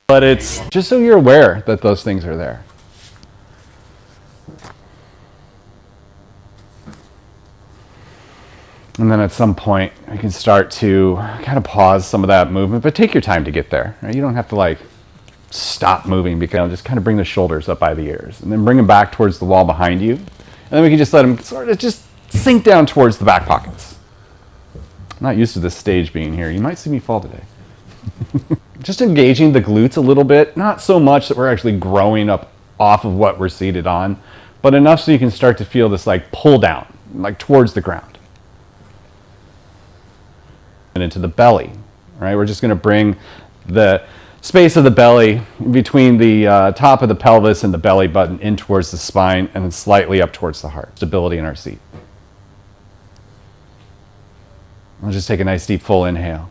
But it's just so you're aware that those things are there. And then at some point, you can start to kind of pause some of that movement, but take your time to get there. Right? You don't have to like stop moving, because just kind of bring the shoulders up by the ears and then bring them back towards the wall behind you. And then we can just let them sort of just sink down towards the back pockets. I'm not used to this stage being here. You might see me fall today. Just engaging the glutes a little bit, not so much that we're actually growing up off of what we're seated on, but enough so you can start to feel this like pull down, like towards the ground. And into the belly, right? We're just going to bring the space of the belly between the top of the pelvis and the belly button in towards the spine, and then slightly up towards the heart. Stability in our seat. We'll just take a nice deep full inhale.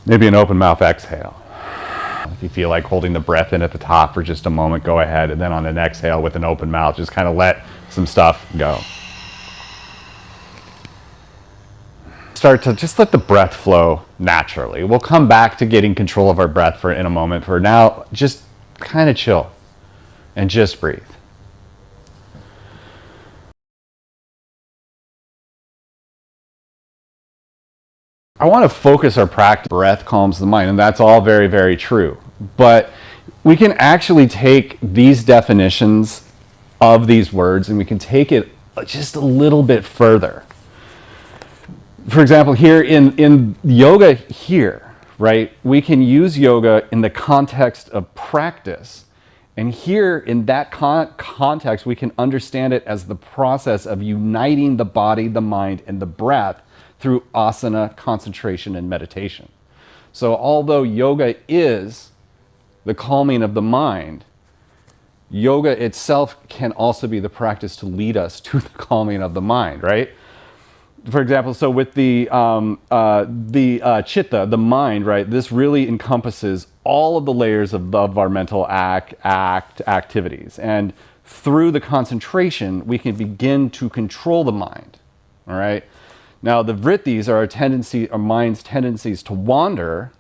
Maybe an open mouth exhale. If you feel like holding the breath in at the top for just a moment, go ahead. And then on an exhale with an open mouth, just kind of let some stuff go. Start to just let the breath flow naturally. We'll come back to getting control of our breath in a moment. For now, just kind of chill and just breathe. I want to focus our practice. Breath calms the mind, and that's all very, very true. But we can actually take these definitions of these words and we can take it just a little bit further. For example, here in yoga here, right, we can use yoga in the context of practice. And here in that context, we can understand it as the process of uniting the body, the mind, and the breath through asana, concentration, and meditation. So although yoga is the calming of the mind, yoga itself can also be the practice to lead us to the calming of the mind, right? For example, so with the chitta, the mind, right, this really encompasses all of the layers of our mental activities. And through the concentration, we can begin to control the mind, all right? Now, the vrittis are our mind's tendencies to wander,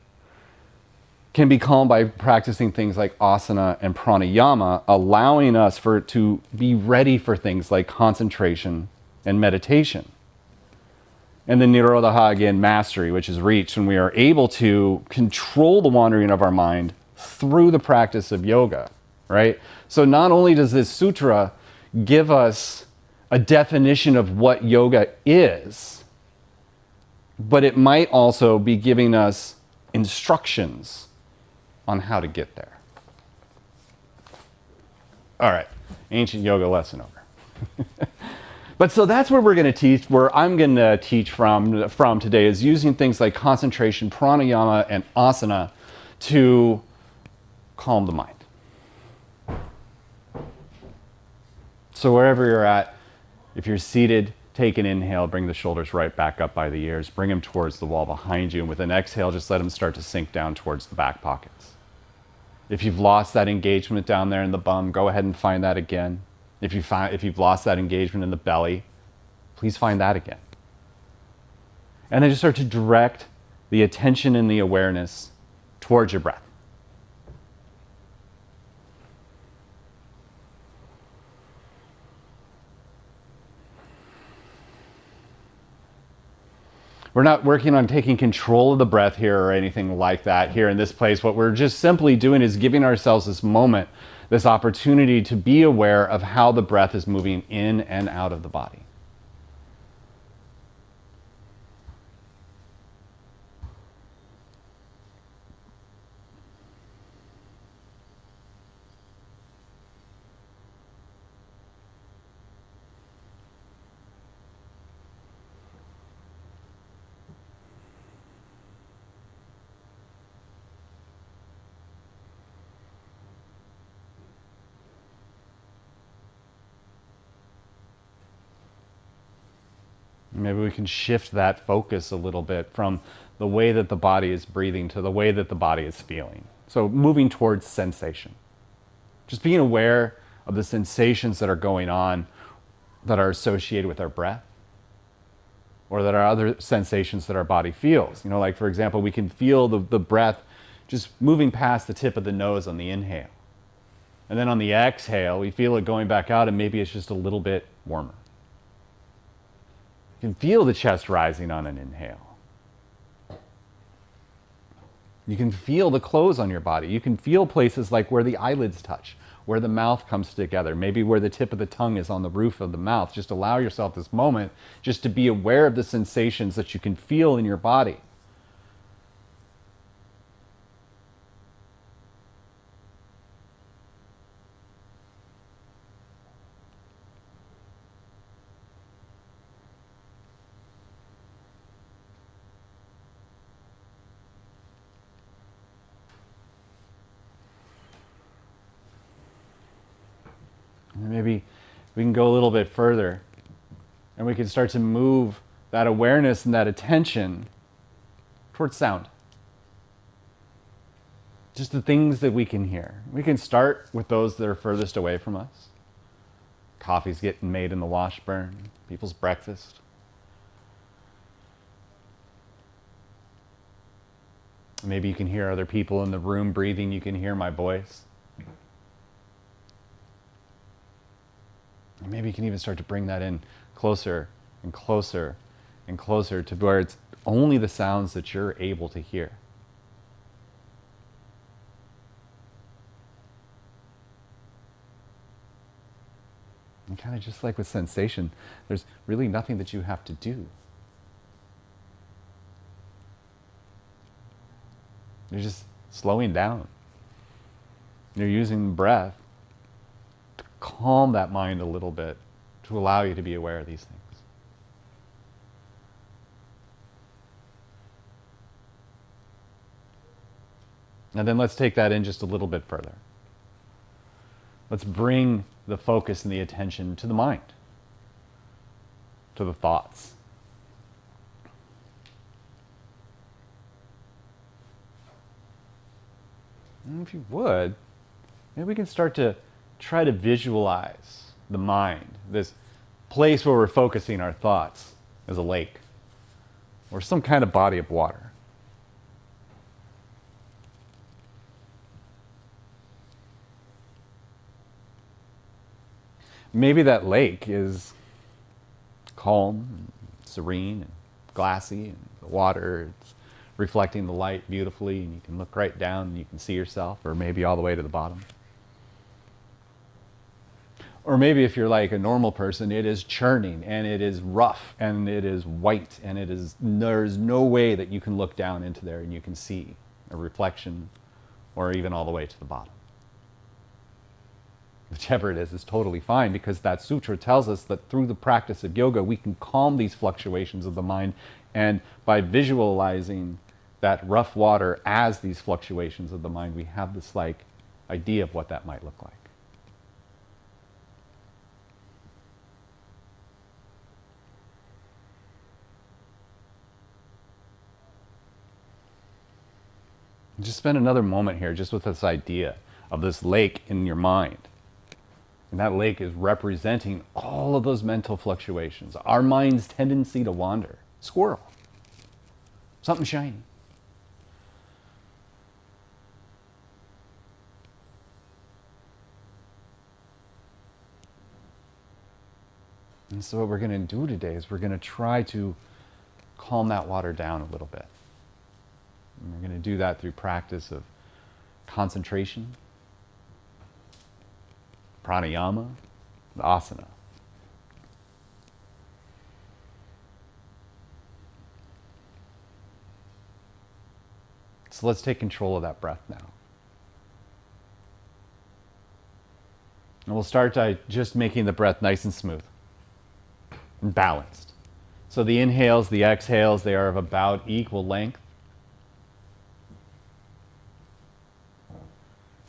can be calmed by practicing things like asana and pranayama, allowing us to be ready for things like concentration and meditation. And the nirodhaḥ, again, mastery, which is reached when we are able to control the wandering of our mind through the practice of yoga, right? So not only does this sutra give us a definition of what yoga is, but it might also be giving us instructions on how to get there. All right, ancient yoga lesson over. But so that's where we're going to teach, where I'm going to teach from today, is using things like concentration, pranayama, and asana to calm the mind. So wherever you're at, if you're seated, take an inhale, bring the shoulders right back up by the ears, bring them towards the wall behind you, and with an exhale, just let them start to sink down towards the back pockets. If you've lost that engagement down there in the bum, go ahead and find that again. If you've lost that engagement in the belly, please find that again. And then just start to direct the attention and the awareness towards your breath. We're not working on taking control of the breath here or anything like that here in this place. What we're just simply doing is giving ourselves this moment, this opportunity to be aware of how the breath is moving in and out of the body. Maybe we can shift that focus a little bit from the way that the body is breathing to the way that the body is feeling. So moving towards sensation. Just being aware of the sensations that are going on that are associated with our breath. or there are other sensations that our body feels. You know, like for example, we can feel the breath just moving past the tip of the nose on the inhale. And then on the exhale, we feel it going back out and maybe it's just a little bit warmer. You can feel the chest rising on an inhale. You can feel the clothes on your body. You can feel places like where the eyelids touch, where the mouth comes together, maybe where the tip of the tongue is on the roof of the mouth. Just allow yourself this moment just to be aware of the sensations that you can feel in your body. Maybe we can go a little bit further and we can start to move that awareness and that attention towards sound. Just the things that we can hear. We can start with those that are furthest away from us. Coffee's getting made in the washburn, people's breakfast. Maybe you can hear other people in the room breathing. You can hear my voice. Maybe you can even start to bring that in closer and closer and closer to where it's only the sounds that you're able to hear. And kind of just like with sensation, there's really nothing that you have to do. You're just slowing down. You're using breath to calm that mind a little bit, to allow you to be aware of these things. And then let's take that in just a little bit further. Let's bring the focus and the attention to the mind, to the thoughts. And if you would, maybe we can start to try to visualize the mind, this place where we're focusing our thoughts, as a lake or some kind of body of water. Maybe that lake is calm, and serene, and glassy, and the water is reflecting the light beautifully, and you can look right down and you can see yourself, or maybe all the way to the bottom. Or maybe if you're like a normal person, it is churning, and it is rough, and it is white, and there's no way that you can look down into there and you can see a reflection, or even all the way to the bottom. Whichever it is totally fine, because that sutra tells us that through the practice of yoga, we can calm these fluctuations of the mind, and by visualizing that rough water as these fluctuations of the mind, we have this like idea of what that might look like. Just spend another moment here just with this idea of this lake in your mind. And that lake is representing all of those mental fluctuations, our mind's tendency to wander. Squirrel. Something shiny. And so what we're going to do today is we're going to try to calm that water down a little bit. And we're going to do that through practice of concentration, pranayama, the asana. So let's take control of that breath now. And we'll start by just making the breath nice and smooth and balanced. So the inhales, the exhales, they are of about equal length.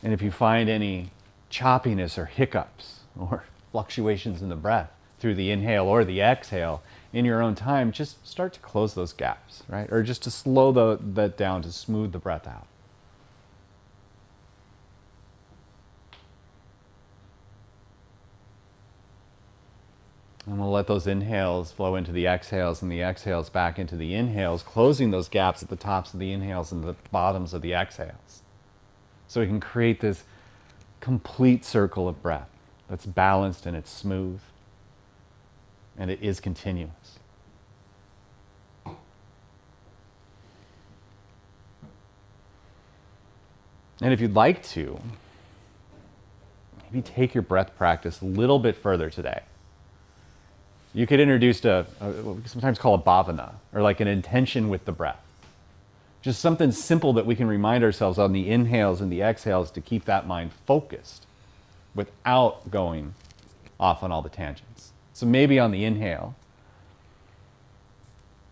And if you find any choppiness or hiccups or fluctuations in the breath through the inhale or the exhale in your own time, just start to close those gaps, right? Or just to slow that down, to smooth the breath out. And we'll let those inhales flow into the exhales and the exhales back into the inhales, closing those gaps at the tops of the inhales and the bottoms of the exhales. So we can create this complete circle of breath that's balanced and it's smooth and it is continuous. And if you'd like to, maybe take your breath practice a little bit further today. You could introduce what we sometimes call a bhavana, or like an intention with the breath. Just something simple that we can remind ourselves on the inhales and the exhales to keep that mind focused without going off on all the tangents. So maybe on the inhale,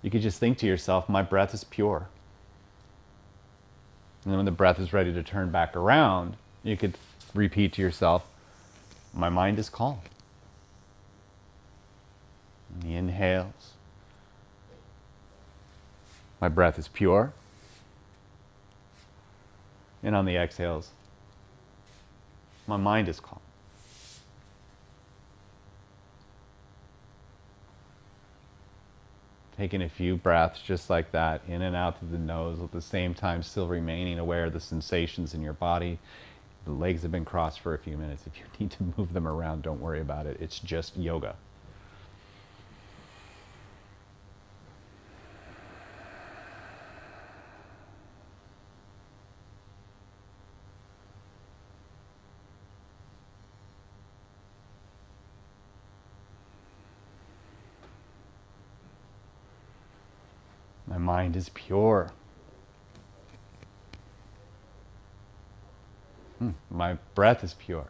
you could just think to yourself, my breath is pure. And then when the breath is ready to turn back around, you could repeat to yourself, my mind is calm. And the inhales, my breath is pure. And on the exhales, my mind is calm. Taking a few breaths just like that, in and out through the nose, at the same time still remaining aware of the sensations in your body. The legs have been crossed for a few minutes. If you need to move them around, don't worry about it. It's just yoga. My mind is pure. My breath is pure.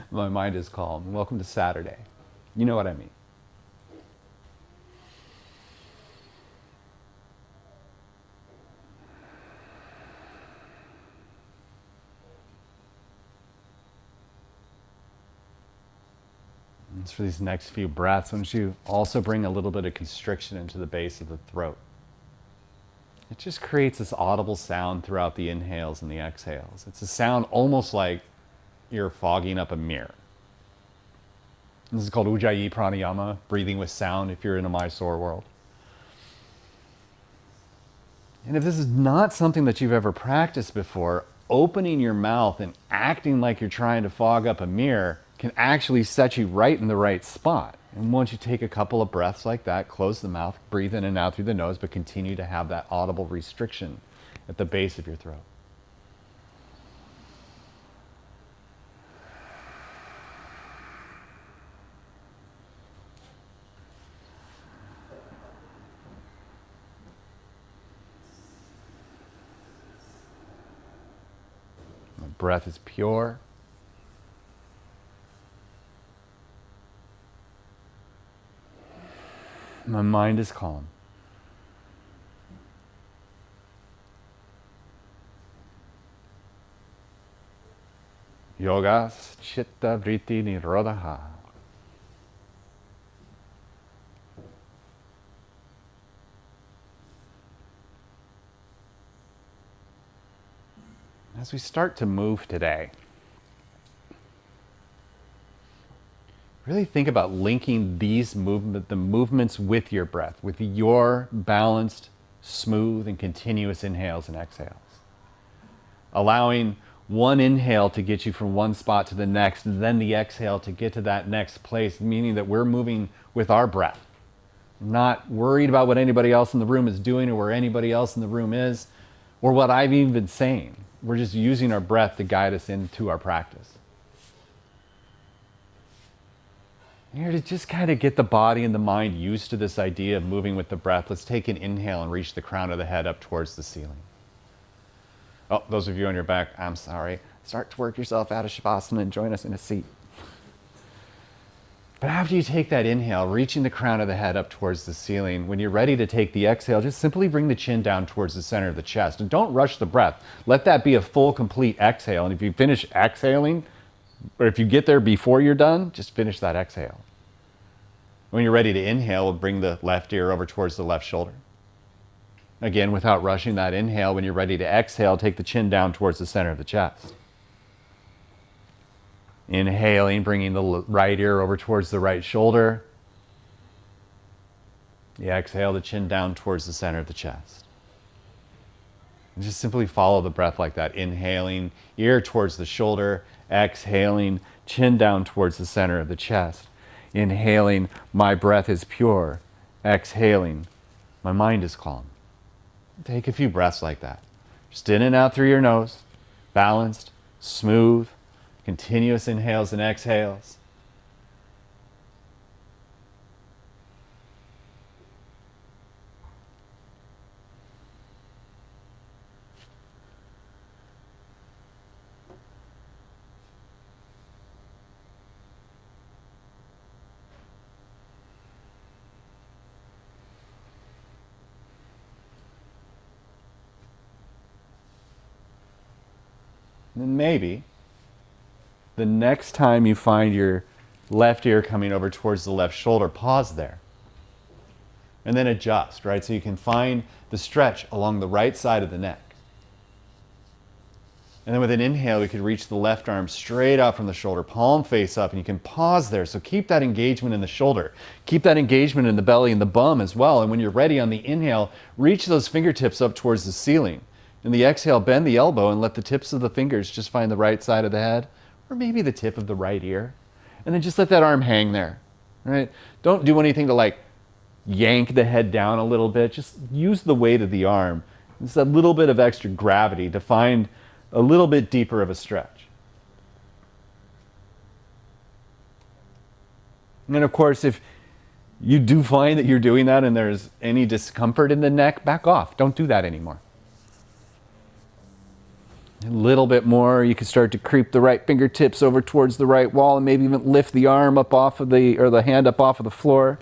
My mind is calm. Welcome to Saturday. You know what I mean. And for these next few breaths, why don't you also bring a little bit of constriction into the base of the throat. It just creates this audible sound throughout the inhales and the exhales. It's a sound almost like you're fogging up a mirror. This is called wtih pranayama, breathing with sound if you're in a Mysore world. And if this is not something that you've ever practiced before, opening your mouth and acting like you're trying to fog up a mirror can actually set you right in the right spot. And once you take a couple of breaths like that, close the mouth, breathe in and out through the nose, but continue to have that audible restriction at the base of your throat. My breath is pure. My mind is calm. Yogas chitta vritti nirodhaḥ. As we start to move today, really think about linking the movements with your breath, with your balanced, smooth, and continuous inhales and exhales. Allowing one inhale to get you from one spot to the next, and then the exhale to get to that next place, meaning that we're moving with our breath. Not worried about what anybody else in the room is doing or where anybody else in the room is, or what I've even been saying. We're just using our breath to guide us into our practice. Here to just kind of get the body and the mind used to this idea of moving with the breath. Let's take an inhale and reach the crown of the head up towards the ceiling. Oh, those of you on your back, I'm sorry. Start to work yourself out of Shavasana and join us in a seat. But after you take that inhale, reaching the crown of the head up towards the ceiling, when you're ready to take the exhale, just simply bring the chin down towards the center of the chest. And don't rush the breath. Let that be a full, complete exhale. And if you finish exhaling, or if you get there before you're done, just finish that exhale. When you're ready to inhale, we'll bring the left ear over towards the left shoulder. Again, without rushing that inhale, when you're ready to exhale, take the chin down towards the center of the chest. Inhaling, bringing the right ear over towards the right shoulder. You exhale the chin down towards the center of the chest. And just simply follow the breath like that. Inhaling, ear towards the shoulder. Exhaling, chin down towards the center of the chest. Inhaling, my breath is pure. Exhaling, my mind is calm. Take a few breaths like that. Just in and out through your nose. Balanced, smooth, continuous inhales and exhales. And maybe the next time you find your left ear coming over towards the left shoulder, pause there. And then adjust, right? So you can find the stretch along the right side of the neck. And then with an inhale, we could reach the left arm straight up from the shoulder, palm face up, and you can pause there. So keep that engagement in the shoulder. Keep that engagement in the belly and the bum as well. And when you're ready on the inhale, reach those fingertips up towards the ceiling. In the exhale, bend the elbow and let the tips of the fingers just find the right side of the head, or maybe the tip of the right ear. And then just let that arm hang there, right? Don't do anything to like yank the head down a little bit. Just use the weight of the arm. It's a little bit of extra gravity to find a little bit deeper of a stretch. And then of course, if you do find that you're doing that and there's any discomfort in the neck, back off. Don't do that anymore. A little bit more, you can start to creep the right fingertips over towards the right wall and maybe even lift the arm up off of or the hand up off of the floor.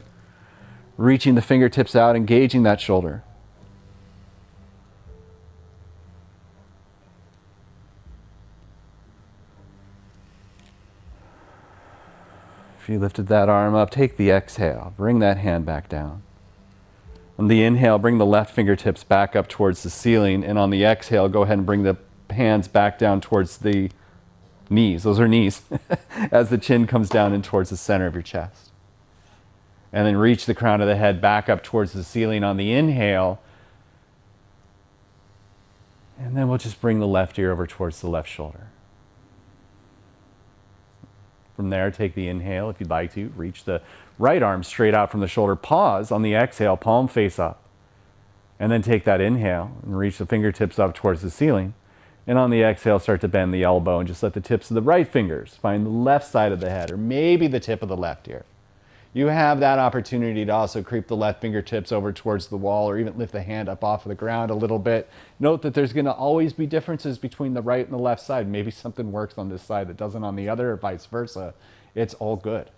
Reaching the fingertips out, engaging that shoulder. If you lifted that arm up, take the exhale, bring that hand back down. On the inhale, bring the left fingertips back up towards the ceiling, and on the exhale, go ahead and bring the hands back down towards the knees. Those are knees. As the chin comes down in towards the center of your chest. And then reach the crown of the head back up towards the ceiling on the inhale. And then we'll just bring the left ear over towards the left shoulder. From there, take the inhale if you'd like to. Reach the right arm straight out from the shoulder. Pause on the exhale, palm face up. And then take that inhale and reach the fingertips up towards the ceiling. And on the exhale, start to bend the elbow and just let the tips of the right fingers find the left side of the head, or maybe the tip of the left ear. You have that opportunity to also creep the left fingertips over towards the wall, or even lift the hand up off of the ground a little bit. Note that there's going to always be differences between the right and the left side. Maybe something works on this side that doesn't on the other, or vice versa. It's all good.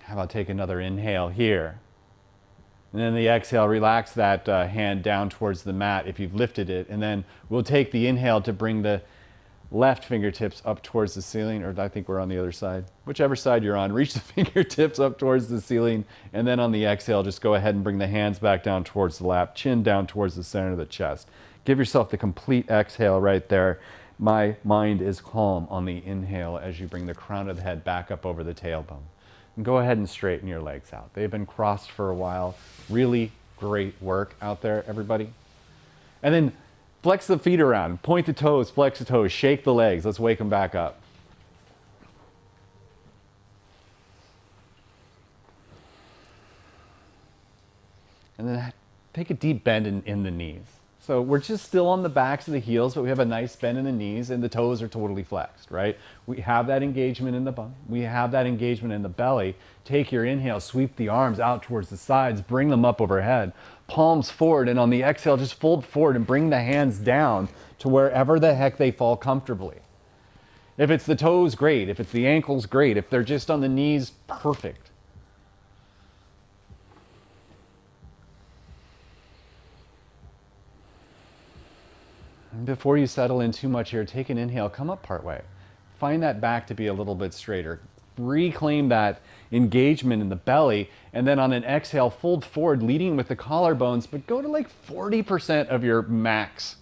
How about take another inhale here? And then the exhale, relax that hand down towards the mat if you've lifted it. And then we'll take the inhale to bring the left fingertips up towards the ceiling, or I think we're on the other side. Whichever side you're on, reach the fingertips up towards the ceiling. And then on the exhale, just go ahead and bring the hands back down towards the lap, chin down towards the center of the chest. Give yourself the complete exhale right there. My mind is calm on the inhale as you bring the crown of the head back up over the tailbone. And go ahead and straighten your legs out. They've been crossed for a while. Really great work out there, everybody. And then flex the feet around. Point the toes, flex the toes, shake the legs. Let's wake them back up. And then take a deep bend in the knees. So we're just still on the backs of the heels, but we have a nice bend in the knees and the toes are totally flexed, right? We have that engagement in the bum. We have that engagement in the belly. Take your inhale, sweep the arms out towards the sides, bring them up overhead, palms forward, and on the exhale, just fold forward and bring the hands down to wherever the heck they fall comfortably. If it's the toes, great. If it's the ankles, great. If they're just on the knees, perfect. Before you settle in too much here, take an inhale, come up partway. Find that back to be a little bit straighter. reclaim that engagement in the belly. And then on an exhale, fold forward, leading with the collarbones, but go to like 40% of your max.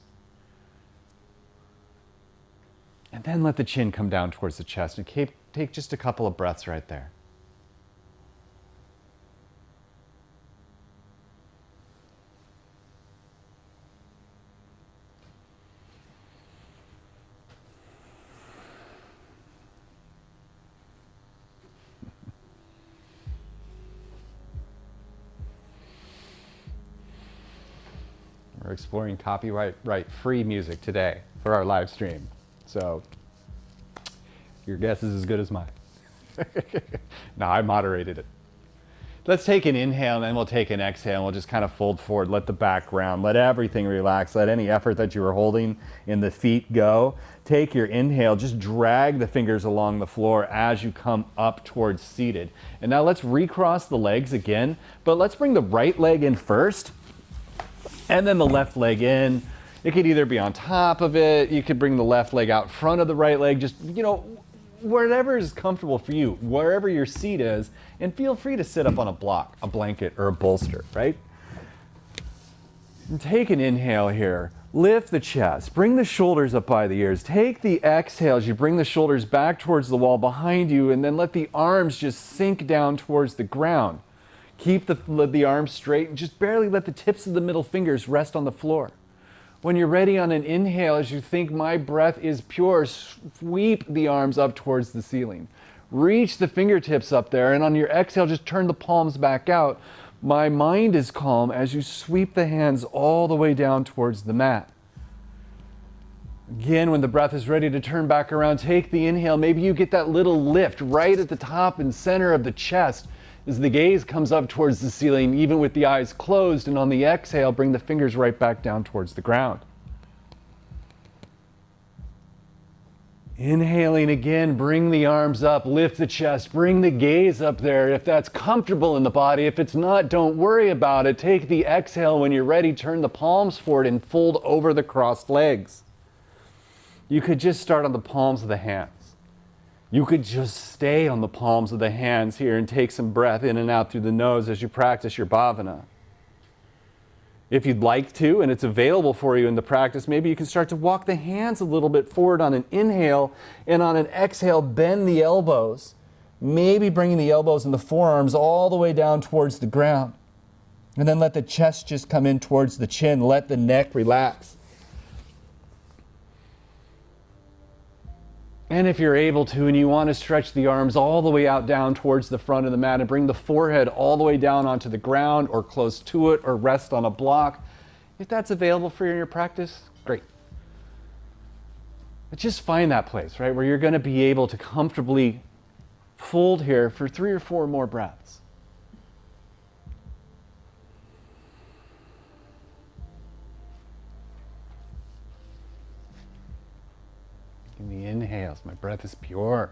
And then let the chin come down towards the chest and take just a couple of breaths right there. We're exploring copyright-free music today for our live stream. So your guess is as good as mine. No, I moderated it. Let's take an inhale and then we'll take an exhale and we'll just kind of fold forward, let the back round, let everything relax, let any effort that you were holding in the feet go. Take your inhale, just drag the fingers along the floor as you come up towards seated. And now let's recross the legs again, but let's bring the right leg in first and then the left leg in. It could either be on top of it, you could bring the left leg out front of the right leg, just, whatever is comfortable for you, wherever your seat is, and feel free to sit up on a block, a blanket, or a bolster, right? And take an inhale here. Lift the chest, bring the shoulders up by the ears. Take the exhale as you bring the shoulders back towards the wall behind you, and then let the arms just sink down towards the ground. Keep the arms straight and just barely let the tips of the middle fingers rest on the floor. When you're ready on an inhale, as you think my breath is pure, sweep the arms up towards the ceiling. Reach the fingertips up there, and on your exhale, just turn the palms back out. My mind is calm as you sweep the hands all the way down towards the mat. Again, when the breath is ready to turn back around, take the inhale. Maybe you get that little lift right at the top and center of the chest as the gaze comes up towards the ceiling, even with the eyes closed, and on the exhale, bring the fingers right back down towards the ground. Inhaling again, bring the arms up, lift the chest, bring the gaze up there if that's comfortable in the body. If it's not, don't worry about it. Take the exhale. When you're ready, turn the palms forward and fold over the crossed legs. You could just start on the palms of the hands. You could just stay on the palms of the hands here and take some breath in and out through the nose as you practice your bhavana. If you'd like to, and it's available for you in the practice, maybe you can start to walk the hands a little bit forward on an inhale, and on an exhale, bend the elbows. Maybe bringing the elbows and the forearms all the way down towards the ground. And then let the chest just come in towards the chin. Let the neck relax. And if you're able to, and you want to stretch the arms all the way out down towards the front of the mat and bring the forehead all the way down onto the ground or close to it or rest on a block, if that's available for you in your practice, great. But just find that place, right, where you're going to be able to comfortably fold here for 3 or 4 more breaths. In the inhales, my breath is pure.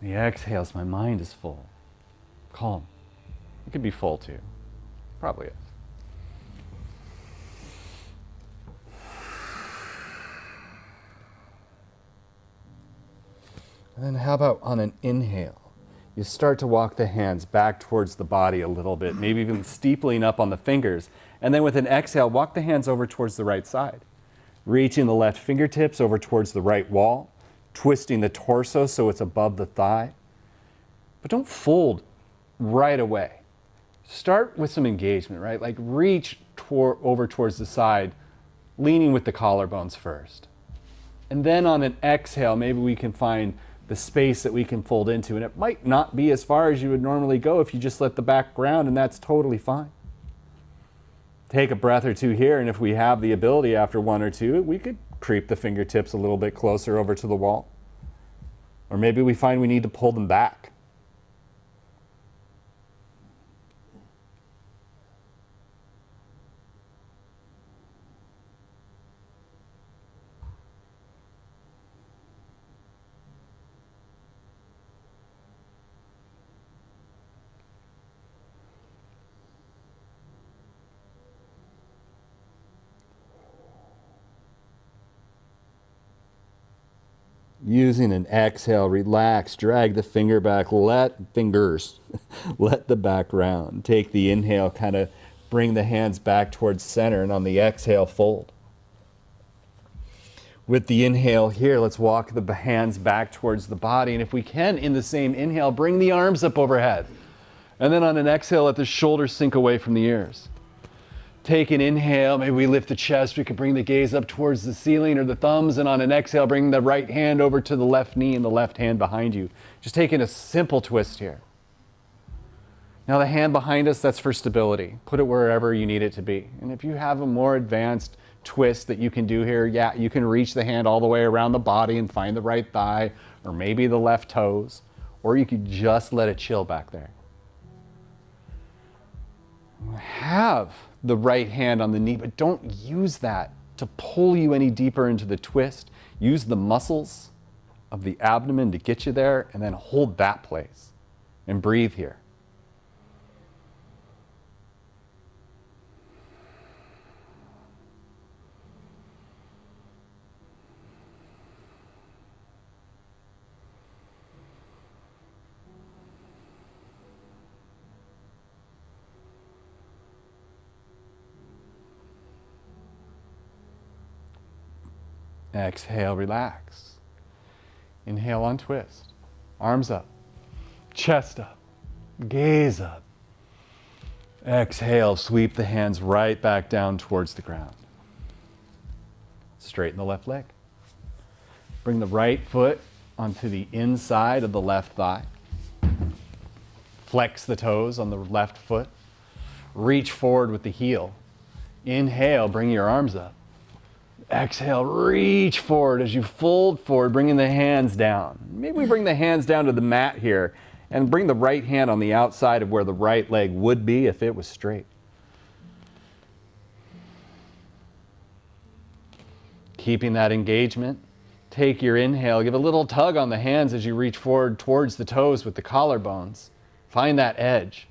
The exhales, my mind is full. Calm. It could be full too. Probably is. And then how about on an inhale? You start to walk the hands back towards the body a little bit, maybe even steepling up on the fingers. And then with an exhale, walk the hands over towards the right side. Reaching the left fingertips over towards the right wall, twisting the torso so it's above the thigh. But don't fold right away. Start with some engagement, right? Like reach over towards the side, leaning with the collarbones first. And then on an exhale, maybe we can find the space that we can fold into. And it might not be as far as you would normally go if you just let the back ground, and that's totally fine. Take a breath or two here, and if we have the ability after 1 or 2, we could creep the fingertips a little bit closer over to the wall. Or maybe we find we need to pull them back. Using an exhale, relax, drag the finger back, let the back round. Take the inhale, kind of bring the hands back towards center, and on the exhale, fold. With the inhale here, let's walk the hands back towards the body, and if we can, in the same inhale, bring the arms up overhead. And then on an exhale, let the shoulders sink away from the ears. Take an inhale, maybe we lift the chest, we could bring the gaze up towards the ceiling or the thumbs, and on an exhale, bring the right hand over to the left knee and the left hand behind you. Just taking a simple twist here. Now the hand behind us, that's for stability. Put it wherever you need it to be. And if you have a more advanced twist that you can do here, yeah, you can reach the hand all the way around the body and find the right thigh, or maybe the left toes, or you could just let it chill back there. Have the right hand on the knee, but don't use that to pull you any deeper into the twist. Use the muscles of the abdomen to get you there, and then hold that place and breathe here. Exhale, relax. Inhale, untwist. Arms up, chest up, gaze up. Exhale, sweep the hands right back down towards the ground. Straighten the left leg. Bring the right foot onto the inside of the left thigh. Flex the toes on the left foot. Reach forward with the heel. Inhale, bring your arms up. Exhale, reach forward as you fold forward, bringing the hands down. Maybe we bring the hands down to the mat here and bring the right hand on the outside of where the right leg would be if it was straight. Keeping that engagement, take your inhale, give a little tug on the hands as you reach forward towards the toes with the collarbones. Find that edge,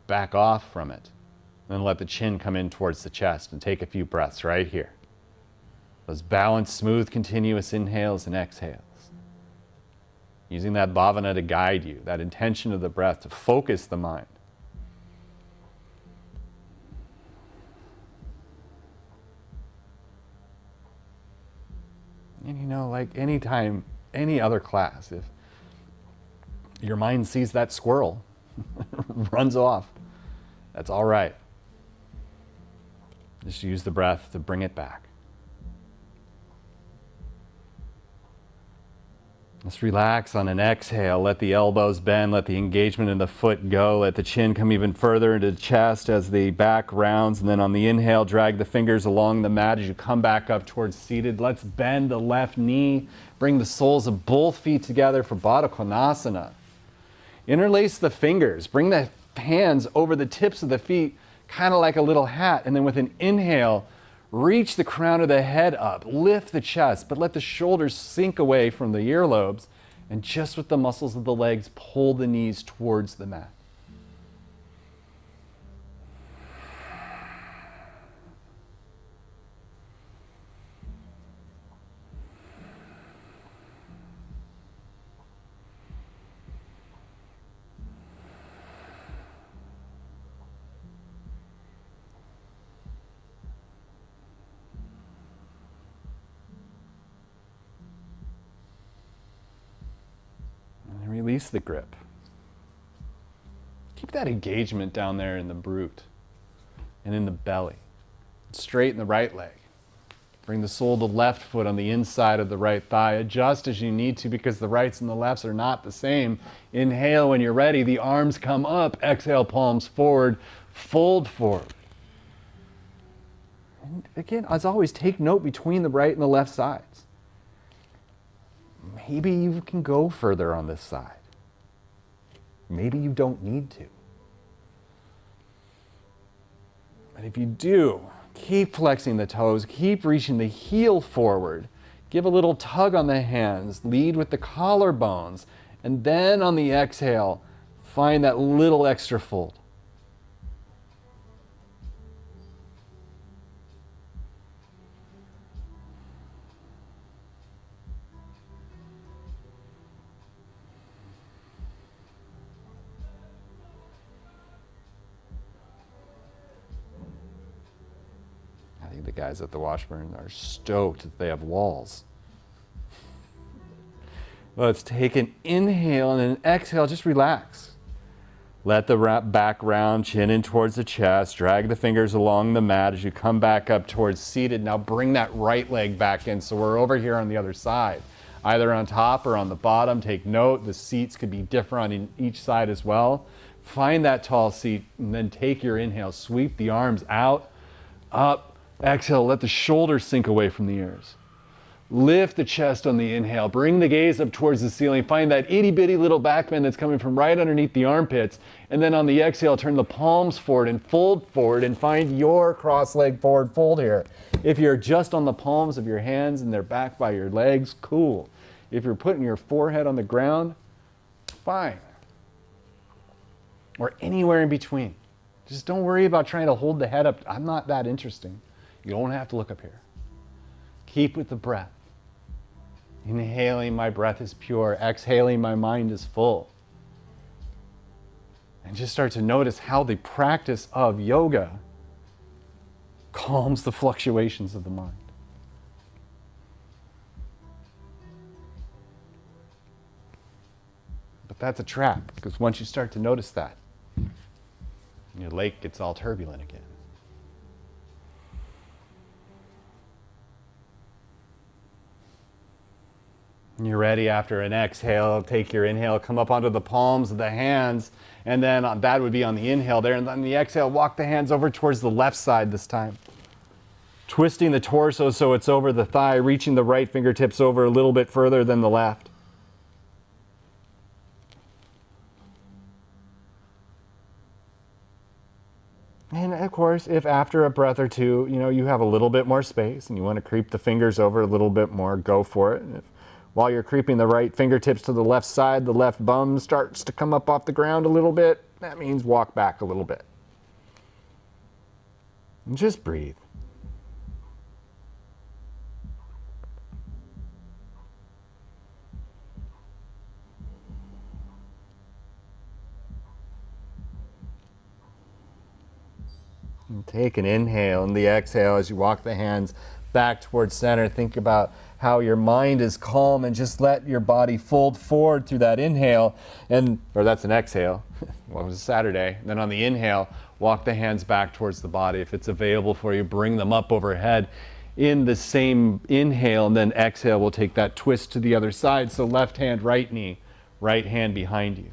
back off from it, then let the chin come in towards the chest and take a few breaths right here. Those balanced, smooth, continuous inhales and exhales. Using that bhavana to guide you, that intention of the breath to focus the mind. And you know, like anytime, any other class, if your mind sees that squirrel, runs off, that's all right. Just use the breath to bring it back. Let's relax on an exhale. Let the elbows bend. Let the engagement in the foot go. Let the chin come even further into the chest as the back rounds. And then on the inhale, drag the fingers along the mat as you come back up towards seated. Let's bend the left knee. Bring the soles of both feet together for Baddha Konasana. Interlace the fingers. Bring the hands over the tips of the feet, kind of like a little hat. And then with an inhale, reach the crown of the head up, lift the chest, but let the shoulders sink away from the earlobes, and just with the muscles of the legs, pull the knees towards the mat. Release the grip. Keep that engagement down there in the brute and in the belly. Straighten the right leg. Bring the sole of the left foot on the inside of the right thigh. Adjust as you need to because the rights and the lefts are not the same. Inhale when you're ready. The arms come up. Exhale, palms forward. Fold forward. And again, as always, take note between the right and the left sides. Maybe you can go further on this side. Maybe you don't need to. But if you do, keep flexing the toes, keep reaching the heel forward. Give a little tug on the hands, lead with the collarbones, and then on the exhale, find that little extra fold. The guys at the Washburn are stoked that they have walls. Let's take an inhale and an exhale. Just relax. Let the back round, chin in towards the chest. Drag the fingers along the mat as you come back up towards seated. Now bring that right leg back in. So we're over here on the other side, either on top or on the bottom. Take note, the seats could be different on each side as well. Find that tall seat and then take your inhale. Sweep the arms out, up, exhale. Let the shoulders sink away from the ears. Lift the chest on the inhale. Bring the gaze up towards the ceiling. Find that itty bitty little back bend that's coming from right underneath the armpits. And then on the exhale, turn the palms forward and fold forward and find your cross leg forward fold here. If you're just on the palms of your hands and they're back by your legs, cool. If you're putting your forehead on the ground, fine. Or anywhere in between. Just don't worry about trying to hold the head up. I'm not that interesting. You don't have to look up here. Keep with the breath. Inhaling, my breath is pure. Exhaling, my mind is full. And just start to notice how the practice of yoga calms the fluctuations of the mind. But that's a trap, because once you start to notice that, your lake gets all turbulent again. You're ready after an exhale, take your inhale, come up onto the palms of the hands, and then that would be on the inhale there, and on the exhale, walk the hands over towards the left side this time. Twisting the torso so it's over the thigh, reaching the right fingertips over a little bit further than the left. And of course, if after a breath or two, you have a little bit more space and you want to creep the fingers over a little bit more, go for it. If, while you're creeping the right fingertips to the left side, the left bum starts to come up off the ground a little bit, that means walk back a little bit. And just breathe. And take an inhale and the exhale as you walk the hands back towards center. Think about how your mind is calm and just let your body fold forward through that inhale, or that's an exhale. Well, it was Saturday. Then on the inhale, walk the hands back towards the body. If it's available for you, bring them up overhead. In the same inhale and then exhale, we'll take that twist to the other side. So left hand, right knee, right hand behind you.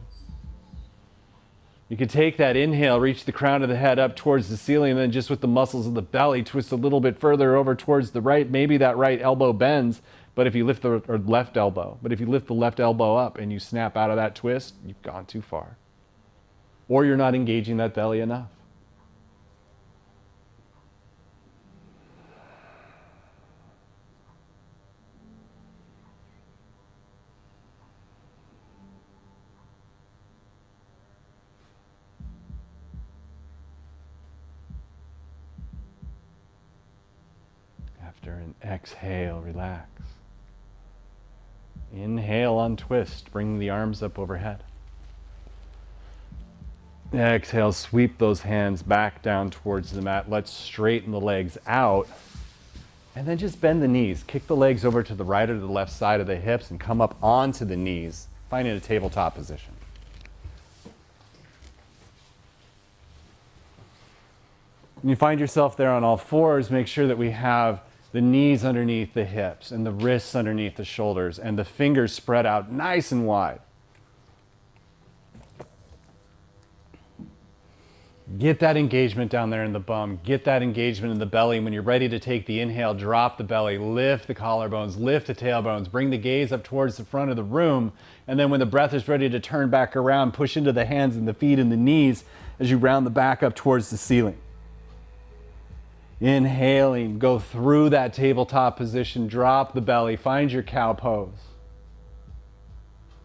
You can take that inhale, reach the crown of the head up towards the ceiling, and then just with the muscles of the belly, twist a little bit further over towards the right. Maybe that right elbow bends, but if you lift or left elbow, but if you lift the left elbow up and you snap out of that twist, you've gone too far. Or you're not engaging that belly enough. After an exhale, relax. Inhale, untwist, bring the arms up overhead. Exhale, sweep those hands back down towards the mat. Let's straighten the legs out. And then just bend the knees. Kick the legs over to the right or the left side of the hips and come up onto the knees, finding a tabletop position. When you find yourself there on all fours, make sure that we have the knees underneath the hips and the wrists underneath the shoulders and the fingers spread out nice and wide. Get that engagement down there in the bum. Get that engagement in the belly. When you're ready to take the inhale, drop the belly, lift the collarbones, lift the tailbones, bring the gaze up towards the front of the room. And then when the breath is ready to turn back around, push into the hands and the feet and the knees as you round the back up towards the ceiling. Inhaling, go through that tabletop position, drop the belly, find your cow pose.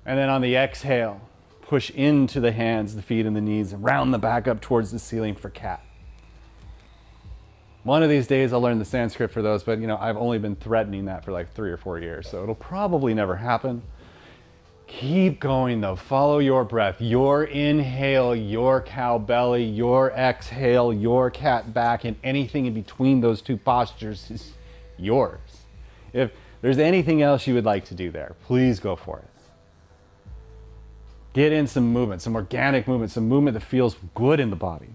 And then on the exhale, push into the hands, the feet, and the knees, and round the back up towards the ceiling for cat. One of these days I'll learn the Sanskrit for those, but I've only been threatening that for like 3 or 4 years, so it'll probably never happen. Keep going though. Follow your breath. Your inhale, your cow belly, your exhale, your cat back, and anything in between those two postures is yours. If there's anything else you would like to do there, please go for it. Get in some movement, some organic movement, some movement that feels good in the body.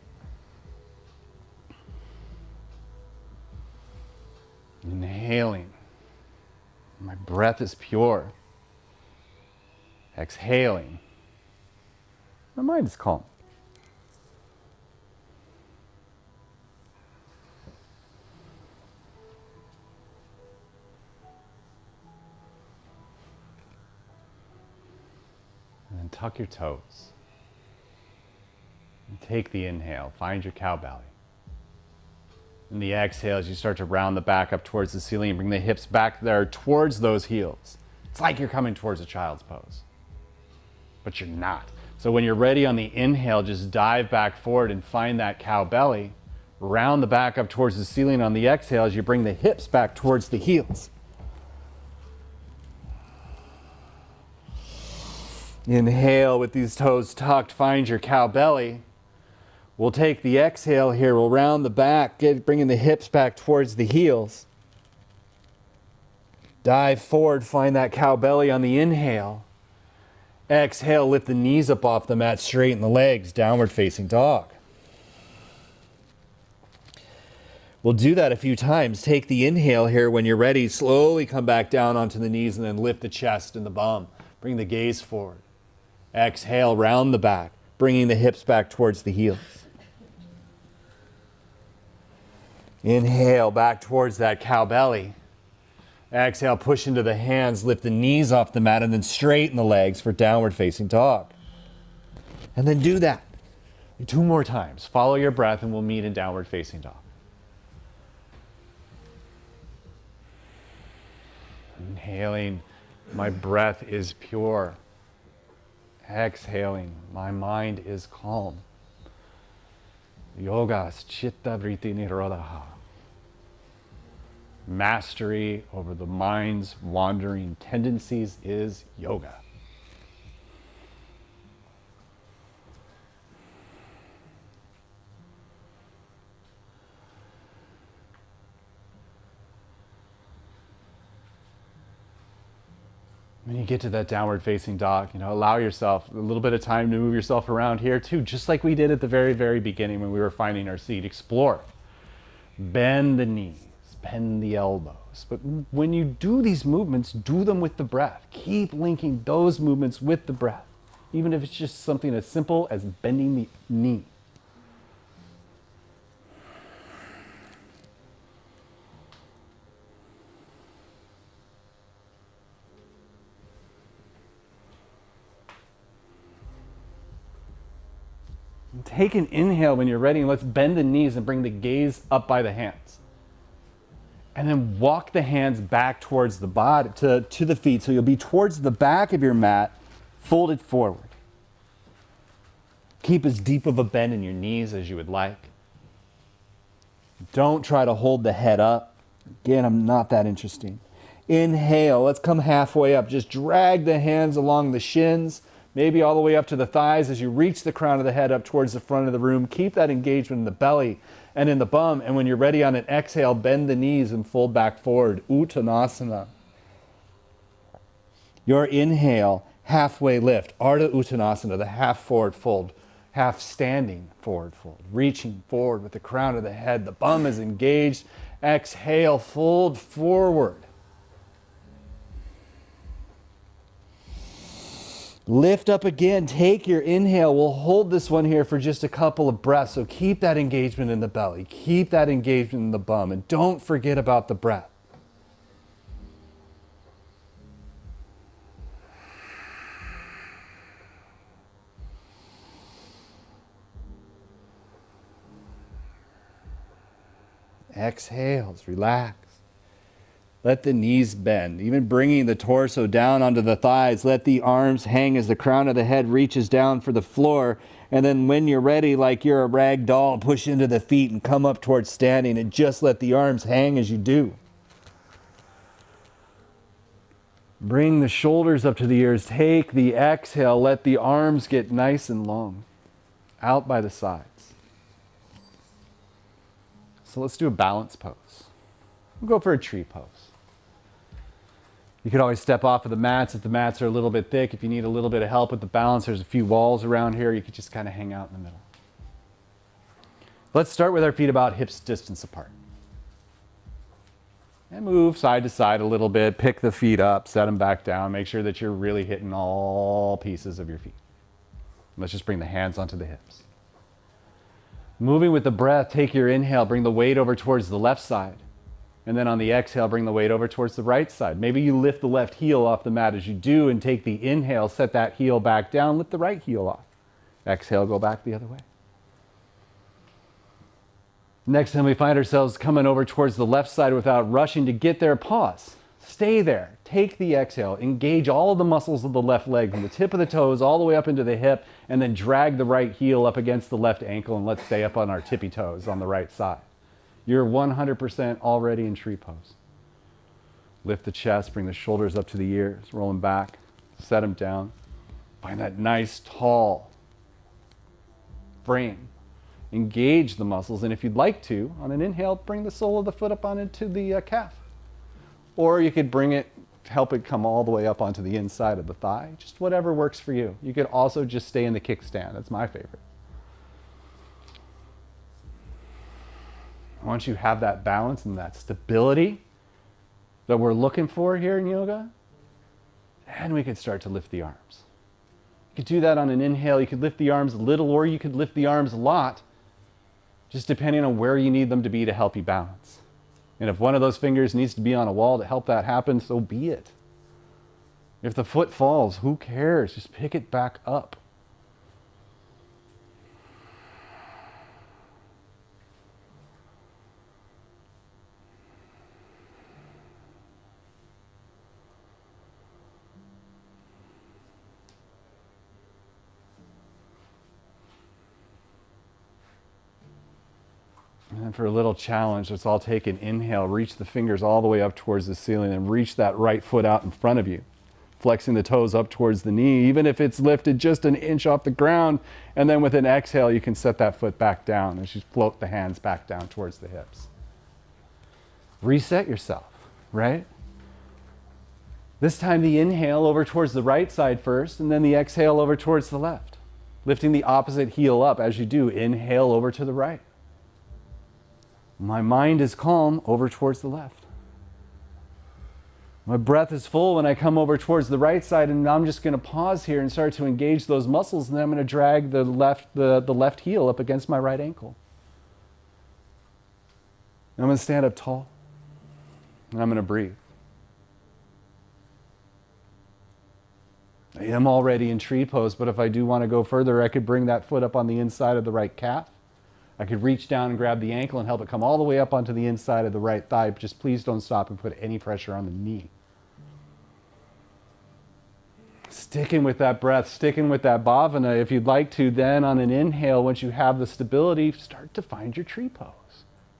Inhaling. My breath is pure. Exhaling. My mind is calm. And then tuck your toes. And take the inhale. Find your cow belly. And the exhale, as you start to round the back up towards the ceiling and bring the hips back there towards those heels. It's like you're coming towards a child's pose, but you're not. So when you're ready on the inhale, just dive back forward and find that cow belly. Round the back up towards the ceiling on the exhale as you bring the hips back towards the heels. Inhale with these toes tucked, find your cow belly. We'll take the exhale here, we'll round the back, bringing the hips back towards the heels. Dive forward, find that cow belly on the inhale. Exhale, lift the knees up off the mat, straighten the legs, downward facing dog. We'll do that a few times. Take the inhale here. When you're ready, slowly come back down onto the knees and then lift the chest and the bum. Bring the gaze forward. Exhale, round the back, bringing the hips back towards the heels. Inhale, back towards that cow belly. Exhale, push into the hands, lift the knees off the mat, and then straighten the legs for downward facing dog. And then do that 2 more times. Follow your breath and we'll meet in downward facing dog. Inhaling, my breath is pure. Exhaling, my mind is calm. Yogas chitta vritti nirodhaḥ. Mastery over the mind's wandering tendencies is yoga. When you get to that downward facing dog, allow yourself a little bit of time to move yourself around here too, just like we did at the very, very beginning when we were finding our seat. Explore. Bend the knees, bend the elbows. But when you do these movements, do them with the breath. Keep linking those movements with the breath, even if it's just something as simple as bending the knee. Take an inhale when you're ready, and let's bend the knees and bring the gaze up by the hands. And then walk the hands back towards the body, to the feet, so you'll be towards the back of your mat, folded forward. Keep as deep of a bend in your knees as you would like. Don't try to hold the head up. Again, I'm not that interesting. Inhale, let's come halfway up. Just drag the hands along the shins, maybe all the way up to the thighs as you reach the crown of the head up towards the front of the room. Keep that engagement in the belly and in the bum. And when you're ready on an exhale, bend the knees and fold back forward. Uttanasana. Your inhale, halfway lift. Ardha Uttanasana, the half forward fold. Half standing forward fold. Reaching forward with the crown of the head. The bum is engaged. Exhale, fold forward. Lift up again, take your inhale. We'll hold this one here for just a couple of breaths. So keep that engagement in the belly, keep that engagement in the bum, and don't forget about the breath. Exhales, relax. Let the knees bend, even bringing the torso down onto the thighs. Let the arms hang as the crown of the head reaches down for the floor. And then when you're ready, like you're a rag doll, push into the feet and come up towards standing, and just let the arms hang as you do. Bring the shoulders up to the ears. Take the exhale. Let the arms get nice and long. Out by the sides. So let's do a balance pose. We'll go for a tree pose. You could always step off of the mats if the mats are a little bit thick. If you need a little bit of help with the balance, there's a few walls around here. You could just kind of hang out in the middle. Let's start with our feet about hips distance apart. And move side to side a little bit. Pick the feet up, set them back down. Make sure that you're really hitting all pieces of your feet. Let's just bring the hands onto the hips. Moving with the breath, take your inhale, bring the weight over towards the left side. And then on the exhale, bring the weight over towards the right side. Maybe you lift the left heel off the mat as you do and take the inhale, set that heel back down, lift the right heel off. Exhale, go back the other way. Next time we find ourselves coming over towards the left side without rushing to get there, pause. Stay there. Take the exhale. Engage all of the muscles of the left leg from the tip of the toes all the way up into the hip, and then drag the right heel up against the left ankle, and let's stay up on our tippy toes on the right side. You're 100% already in tree pose. Lift the chest, bring the shoulders up to the ears, roll them back, set them down. Find that nice tall frame. Engage the muscles, and if you'd like to, on an inhale, bring the sole of the foot up on into the calf. Or you could bring it, help it come all the way up onto the inside of the thigh, just whatever works for you. You could also just stay in the kickstand. That's my favorite. Once you have that balance and that stability that we're looking for here in yoga, then we could start to lift the arms. You could do that on an inhale. You could lift the arms a little, or you could lift the arms a lot, just depending on where you need them to be to help you balance. And if one of those fingers needs to be on a wall to help that happen, so be it. If the foot falls, who cares? Just pick it back up. And for a little challenge, let's all take an inhale, reach the fingers all the way up towards the ceiling and reach that right foot out in front of you, flexing the toes up towards the knee, even if it's lifted just an inch off the ground. And then with an exhale, you can set that foot back down as you float the hands back down towards the hips. Reset yourself, right? This time the inhale over towards the right side first, and then the exhale over towards the left. Lifting the opposite heel up as you do. Inhale over to the right. My mind is calm over towards the left. My breath is full when I come over towards the right side, and I'm just going to pause here and start to engage those muscles, and then I'm going to drag the left heel up against my right ankle. And I'm going to stand up tall, and I'm going to breathe. I am already in tree pose, but if I do want to go further, I could bring that foot up on the inside of the right calf. I could reach down and grab the ankle and help it come all the way up onto the inside of the right thigh. Just please don't stop and put any pressure on the knee. Sticking with that breath, sticking with that bhavana. If you'd like to, then on an inhale, once you have the stability, start to find your tree pose.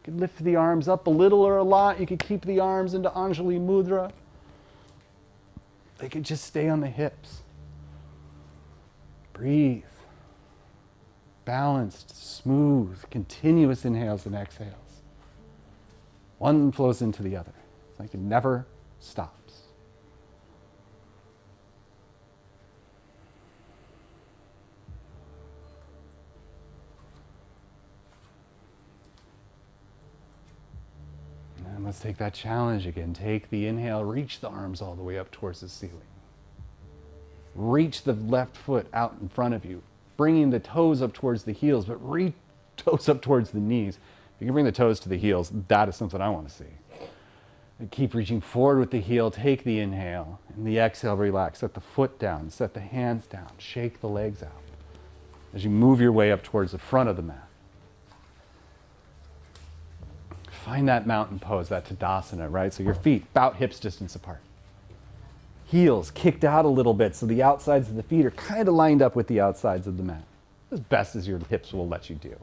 You could lift the arms up a little or a lot. You could keep the arms into Anjali Mudra. They could just stay on the hips. Breathe. Balanced, smooth, continuous inhales and exhales. One flows into the other. It's like it never stops. And let's take that challenge again. Take the inhale, reach the arms all the way up towards the ceiling. Reach the left foot out in front of you, bringing the toes up towards the heels, but reach toes up towards the knees. If you can bring the toes to the heels, that is something I want to see. And keep reaching forward with the heel, take the inhale, and the exhale, relax. Set the foot down, set the hands down, shake the legs out as you move your way up towards the front of the mat. Find that mountain pose, that Tadasana, right? So your feet about hips distance apart. Heels kicked out a little bit so the outsides of the feet are kind of lined up with the outsides of the mat, as best as your hips will let you do.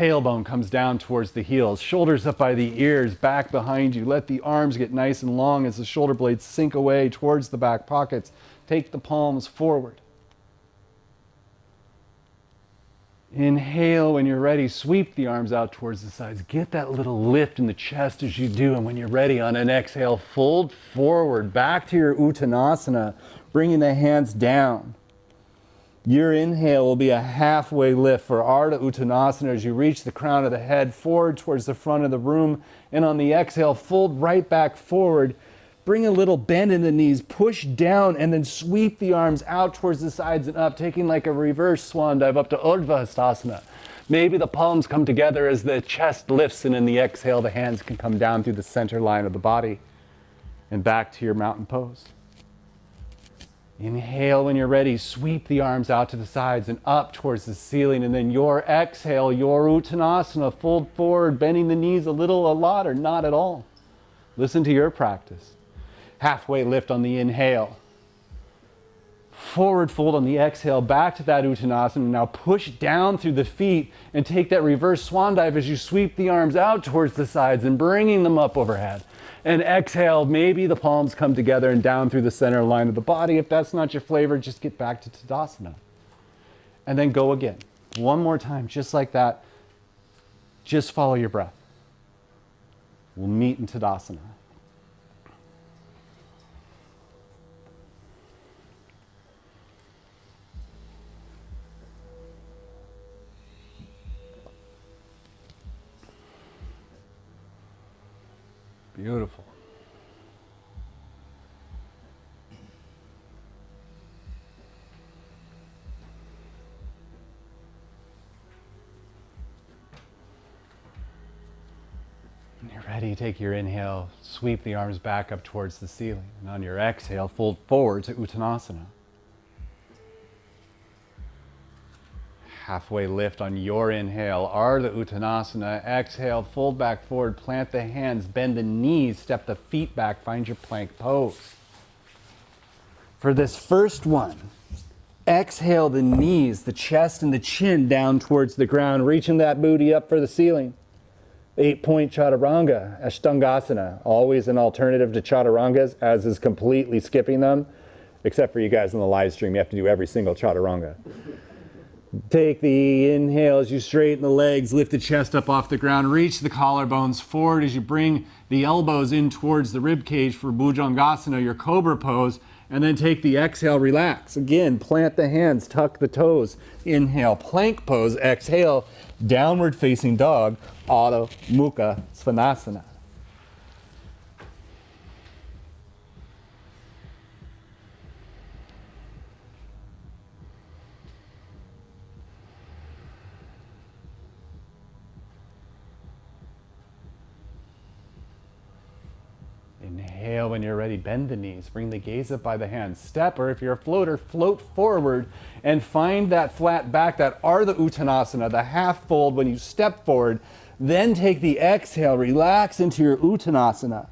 tailbone comes down towards the heels, shoulders up by the ears, back behind you. Let the arms get nice and long as the shoulder blades sink away towards the back pockets. Take the palms forward. Inhale when you're ready, sweep the arms out towards the sides. Get that little lift in the chest as you do, and when you're ready, on an exhale, fold forward, back to your Uttanasana, bringing the hands down. Your inhale will be a halfway lift for Ardha Uttanasana as you reach the crown of the head forward towards the front of the room, and on the exhale, fold right back forward. Bring a little bend in the knees, push down, and then sweep the arms out towards the sides and up, taking like a reverse swan dive up to Urdhva Hastasana. Maybe the palms come together as the chest lifts, and in the exhale, the hands can come down through the center line of the body and back to your mountain pose. Inhale when you're ready, sweep the arms out to the sides and up towards the ceiling, and then your exhale, your Uttanasana, fold forward, bending the knees a little, a lot, or not at all. Listen to your practice. Halfway lift on the inhale. Forward fold on the exhale, back to that Uttanasana. Now push down through the feet and take that reverse swan dive as you sweep the arms out towards the sides and bringing them up overhead. And exhale, maybe the palms come together and down through the center line of the body. If that's not your flavor, just get back to Tadasana. And then go again. One more time, just like that. Just follow your breath. We'll meet in Tadasana. Beautiful. When you're ready, take your inhale, sweep the arms back up towards the ceiling. And on your exhale, fold forward to Uttanasana. Halfway lift on your inhale, Ardha Uttanasana. Exhale, fold back forward, plant the hands, bend the knees, step the feet back, find your plank pose. For this first one, exhale the knees, the chest and the chin down towards the ground, reaching that booty up for the ceiling. 8-point chaturanga, Ashtangasana, always an alternative to chaturangas, as is completely skipping them, except for you guys on the live stream, you have to do every single chaturanga. Take the inhale as you straighten the legs, lift the chest up off the ground, reach the collarbones forward as you bring the elbows in towards the rib cage for Bhujangasana, your cobra pose, and then take the exhale, relax. Again, plant the hands, tuck the toes. Inhale, plank pose. Exhale, downward facing dog, Adho Mukha Svanasana. Inhale when you're ready, bend the knees, bring the gaze up by the hands. Step, or if you're a floater, float forward and find that flat back, that Ardha Uttanasana, the half fold when you step forward. Then take the exhale, relax into your Uttanasana.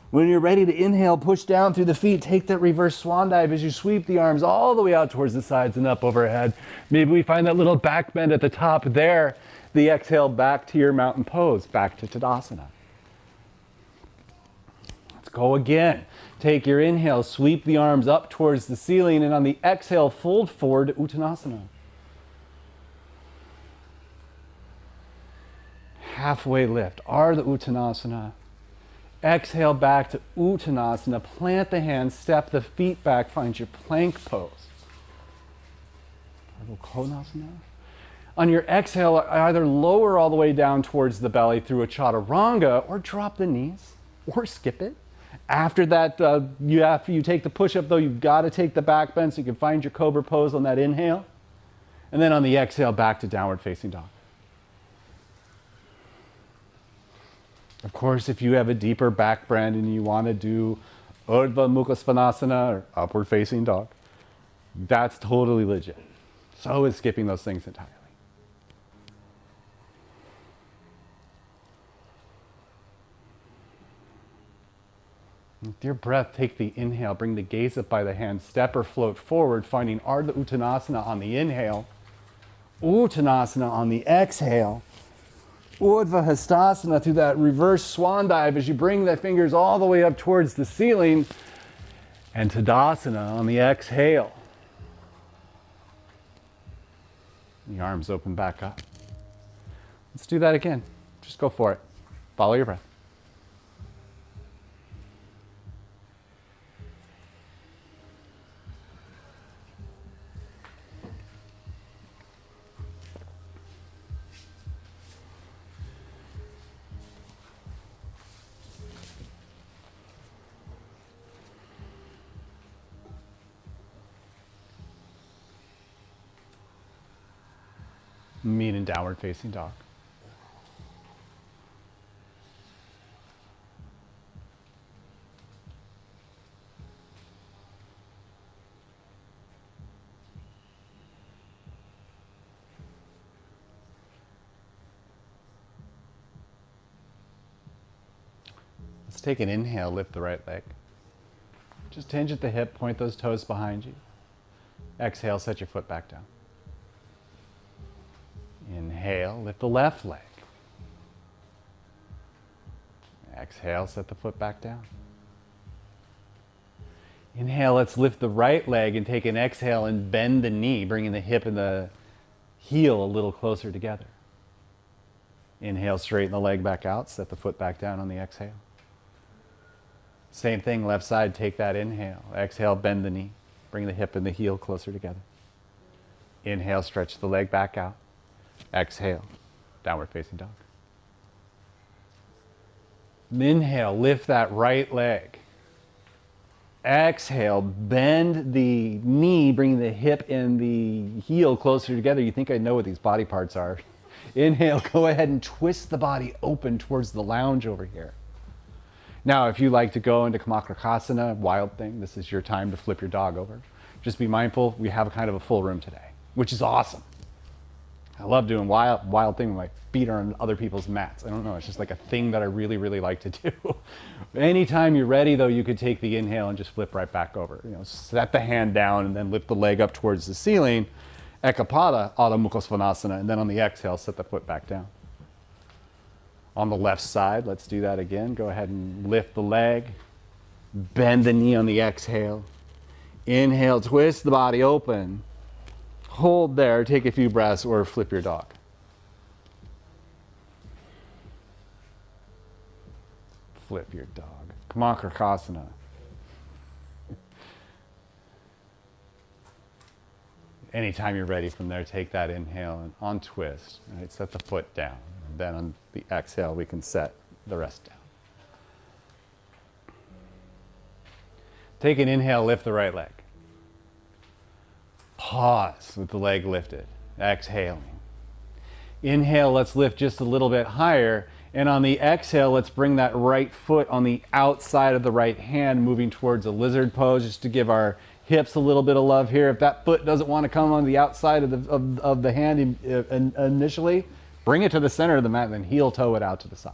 When you're ready to inhale, push down through the feet, take that reverse swan dive as you sweep the arms all the way out towards the sides and up overhead. Maybe we find that little back bend at the top there. The exhale back to your mountain pose, back to Tadasana. Go again. Take your inhale, sweep the arms up towards the ceiling, and on the exhale, fold forward to Uttanasana. Halfway lift, Ardha Uttanasana. Exhale back to Uttanasana. Plant the hands, step the feet back, find your plank pose. Ardha Konasana. On your exhale, either lower all the way down towards the belly through a chaturanga, or drop the knees, or skip it. After that, after you take the push-up, though, you've got to take the back bend so you can find your cobra pose on that inhale. And then on the exhale, back to downward facing dog. Of course, if you have a deeper back bend and you want to do Urdhva Mukha Svanasana or upward facing dog, that's totally legit. So is skipping those things entirely. With your breath, take the inhale, bring the gaze up by the hands, step or float forward, finding Ardha Uttanasana on the inhale, Uttanasana on the exhale, Urdhva Hastasana, through that reverse swan dive as you bring the fingers all the way up towards the ceiling. And Tadasana on the exhale. The arms open back up. Let's do that again. Just go for it. Follow your breath. Meet in downward facing dog. Let's take an inhale, lift the right leg. Just hinge at the hip, point those toes behind you. Exhale, set your foot back down. Inhale, lift the left leg. Exhale, set the foot back down. Inhale, let's lift the right leg and take an exhale and bend the knee, bringing the hip and the heel a little closer together. Inhale, straighten the leg back out, set the foot back down on the exhale. Same thing, left side, take that inhale. Exhale, bend the knee, bring the hip and the heel closer together. Inhale, stretch the leg back out. Exhale, downward facing dog. Inhale, lift that right leg. Exhale, bend the knee, bring the hip and the heel closer together. You think I know what these body parts are. Inhale, go ahead and twist the body open towards the lounge over here. Now, if you like to go into Kamakrasana, wild thing, this is your time to flip your dog over. Just be mindful, we have kind of a full room today, which is awesome. I love doing wild thing when my feet are on other people's mats. I don't know, it's just like a thing that I really, really like to do. Anytime you're ready though, you could take the inhale and just flip right back over. You know, set the hand down and then lift the leg up towards the ceiling. Ekapada, Adho Mukha Svanasana, and then on the exhale, set the foot back down. On the left side, let's do that again. Go ahead and lift the leg, bend the knee on the exhale. Inhale, twist the body open. Hold there, take a few breaths, or flip your dog. Flip your dog. Kamakrasana. Anytime you're ready from there, take that inhale and on twist. Right, set the foot down. And then on the exhale, we can set the rest down. Take an inhale, lift the right leg. Pause with the leg lifted. Exhaling. Inhale, let's lift just a little bit higher. And on the exhale, let's bring that right foot on the outside of the right hand, moving towards a lizard pose, just to give our hips a little bit of love here. If that foot doesn't want to come on the outside of the hand initially, bring it to the center of the mat and then heel toe it out to the side.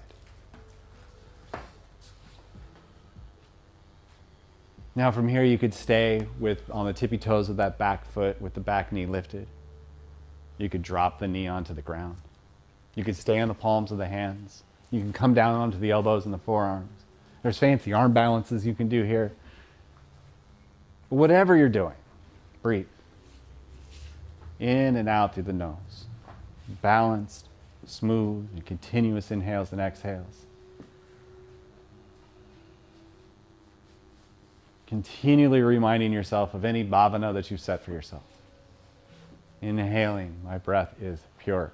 Now from here you could stay on the tippy toes of that back foot with the back knee lifted. You could drop the knee onto the ground. You could stay on the palms of the hands. You can come down onto the elbows and the forearms. There's fancy arm balances you can do here. Whatever you're doing, breathe. In and out through the nose. Balanced, smooth, and continuous inhales and exhales. Continually reminding yourself of any bhavana that you've set for yourself. Inhaling, my breath is pure.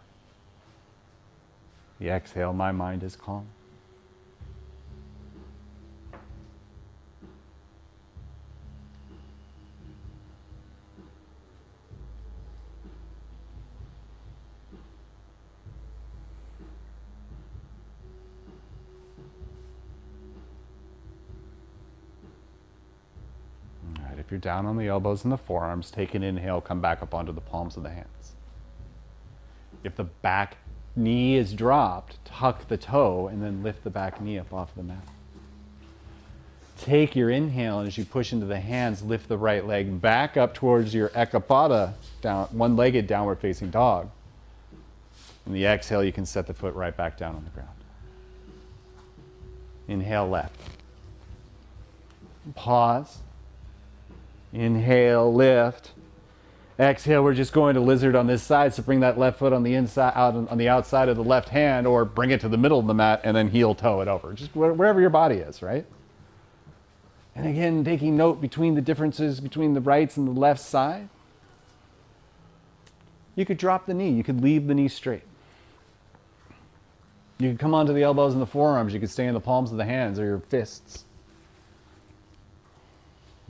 The exhale, my mind is calm. If you're down on the elbows and the forearms, take an inhale, come back up onto the palms of the hands. If the back knee is dropped, tuck the toe and then lift the back knee up off the mat. Take your inhale, and as you push into the hands, lift the right leg back up towards your Ekapada, down, one-legged downward facing dog. And the exhale, you can set the foot right back down on the ground. Inhale, left. Pause. Inhale, lift. Exhale, we're just going to lizard on this side, so bring that left foot on the inside, out on the outside of the left hand, or bring it to the middle of the mat and then heel toe it over, just wherever your body is, right? And again, taking note between the differences between the right and the left side. You could drop the knee, you could leave the knee straight. You could come onto the elbows and the forearms, you could stay in the palms of the hands or your fists.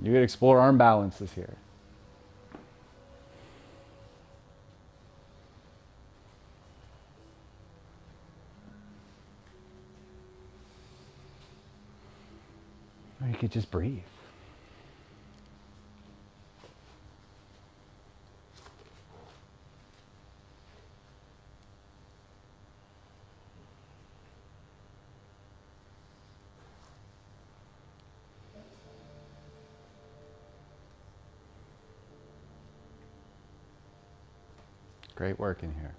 You could explore arm balances here. Or you could just breathe. Great work in here.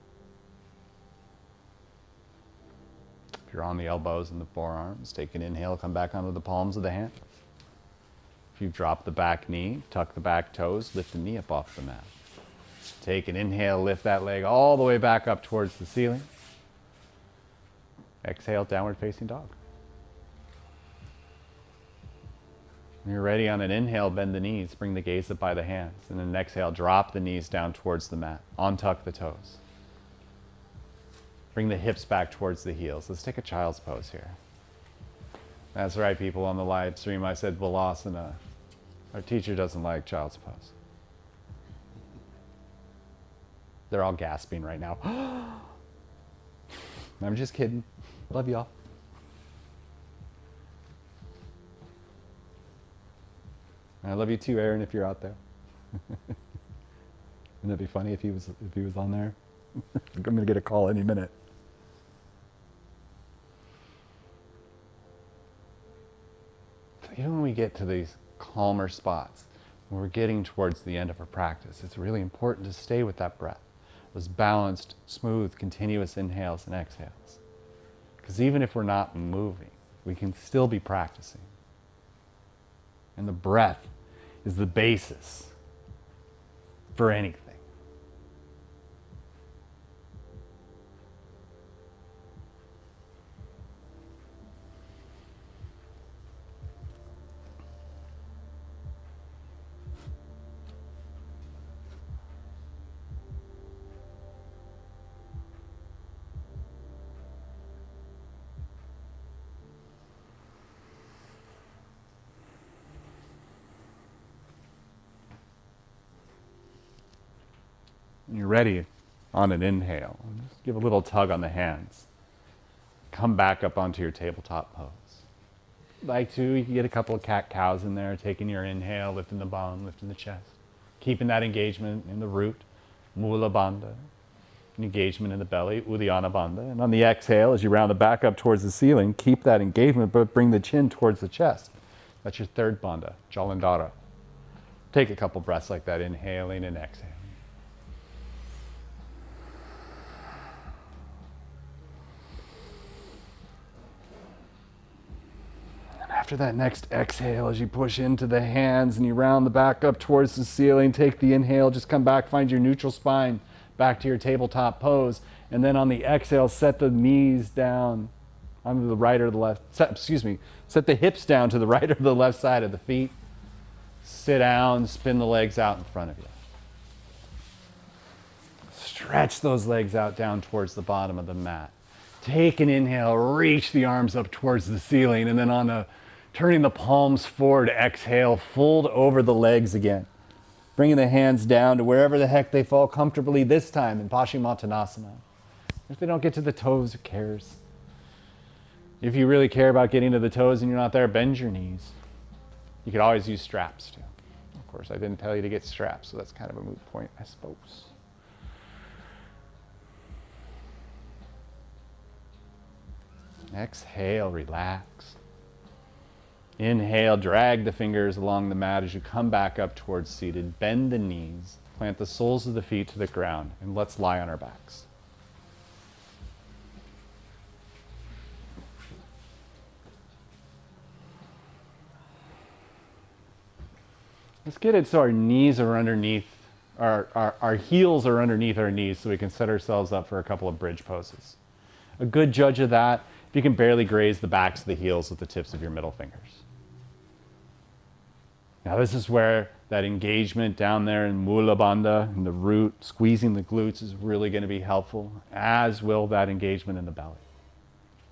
If you're on the elbows and the forearms, take an inhale, come back onto the palms of the hand. If you drop the back knee, tuck the back toes, lift the knee up off the mat. Take an inhale, lift that leg all the way back up towards the ceiling. Exhale, downward facing dog. When you're ready, on an inhale, bend the knees, bring the gaze up by the hands. And then exhale, drop the knees down towards the mat. Untuck the toes. Bring the hips back towards the heels. Let's take a child's pose here. That's right, people on the live stream. I said Balasana. Our teacher doesn't like child's pose. They're all gasping right now. I'm just kidding. Love y'all. I love you too, Aaron, if you're out there. Wouldn't that be funny if he was on there? I'm going to get a call any minute. So even when we get to these calmer spots, when we're getting towards the end of our practice, it's really important to stay with that breath. Those balanced, smooth, continuous inhales and exhales. Because even if we're not moving, we can still be practicing. And the breath is the basis for anything. When you're ready, on an inhale, just give a little tug on the hands. Come back up onto your tabletop pose. If you'd like to, you can get a couple of cat-cows in there, taking your inhale, lifting the bum, lifting the chest. Keeping that engagement in the root, Mula Bandha. Engagement in the belly, Uddiyana Bandha. And on the exhale, as you round the back up towards the ceiling, keep that engagement, but bring the chin towards the chest. That's your third bandha, Jalandhara. Take a couple breaths like that, inhaling and exhaling. After that next exhale, as you push into the hands and you round the back up towards the ceiling, take the inhale, just come back, find your neutral spine, back to your tabletop pose. And then on the exhale, set the knees down onto the right or the left, set the hips down to the right or the left side of the feet. Sit down, spin the legs out in front of you. Stretch those legs out down towards the bottom of the mat. Take an inhale, reach the arms up towards the ceiling, and then on a turning the palms forward, exhale, fold over the legs again. Bringing the hands down to wherever the heck they fall comfortably this time in Paschimottanasana. If they don't get to the toes, who cares? If you really care about getting to the toes and you're not there, bend your knees. You could always use straps too. Of course, I didn't tell you to get straps, so that's kind of a moot point, I suppose. Exhale, relax. Inhale, drag the fingers along the mat as you come back up towards seated. Bend the knees, plant the soles of the feet to the ground, and let's lie on our backs. Let's get it so our knees are underneath, our heels are underneath our knees so we can set ourselves up for a couple of bridge poses. A good judge of that, if you can barely graze the backs of the heels with the tips of your middle fingers. Now this is where that engagement down there in Mula Bandha, in the root, squeezing the glutes is really going to be helpful, as will that engagement in the belly.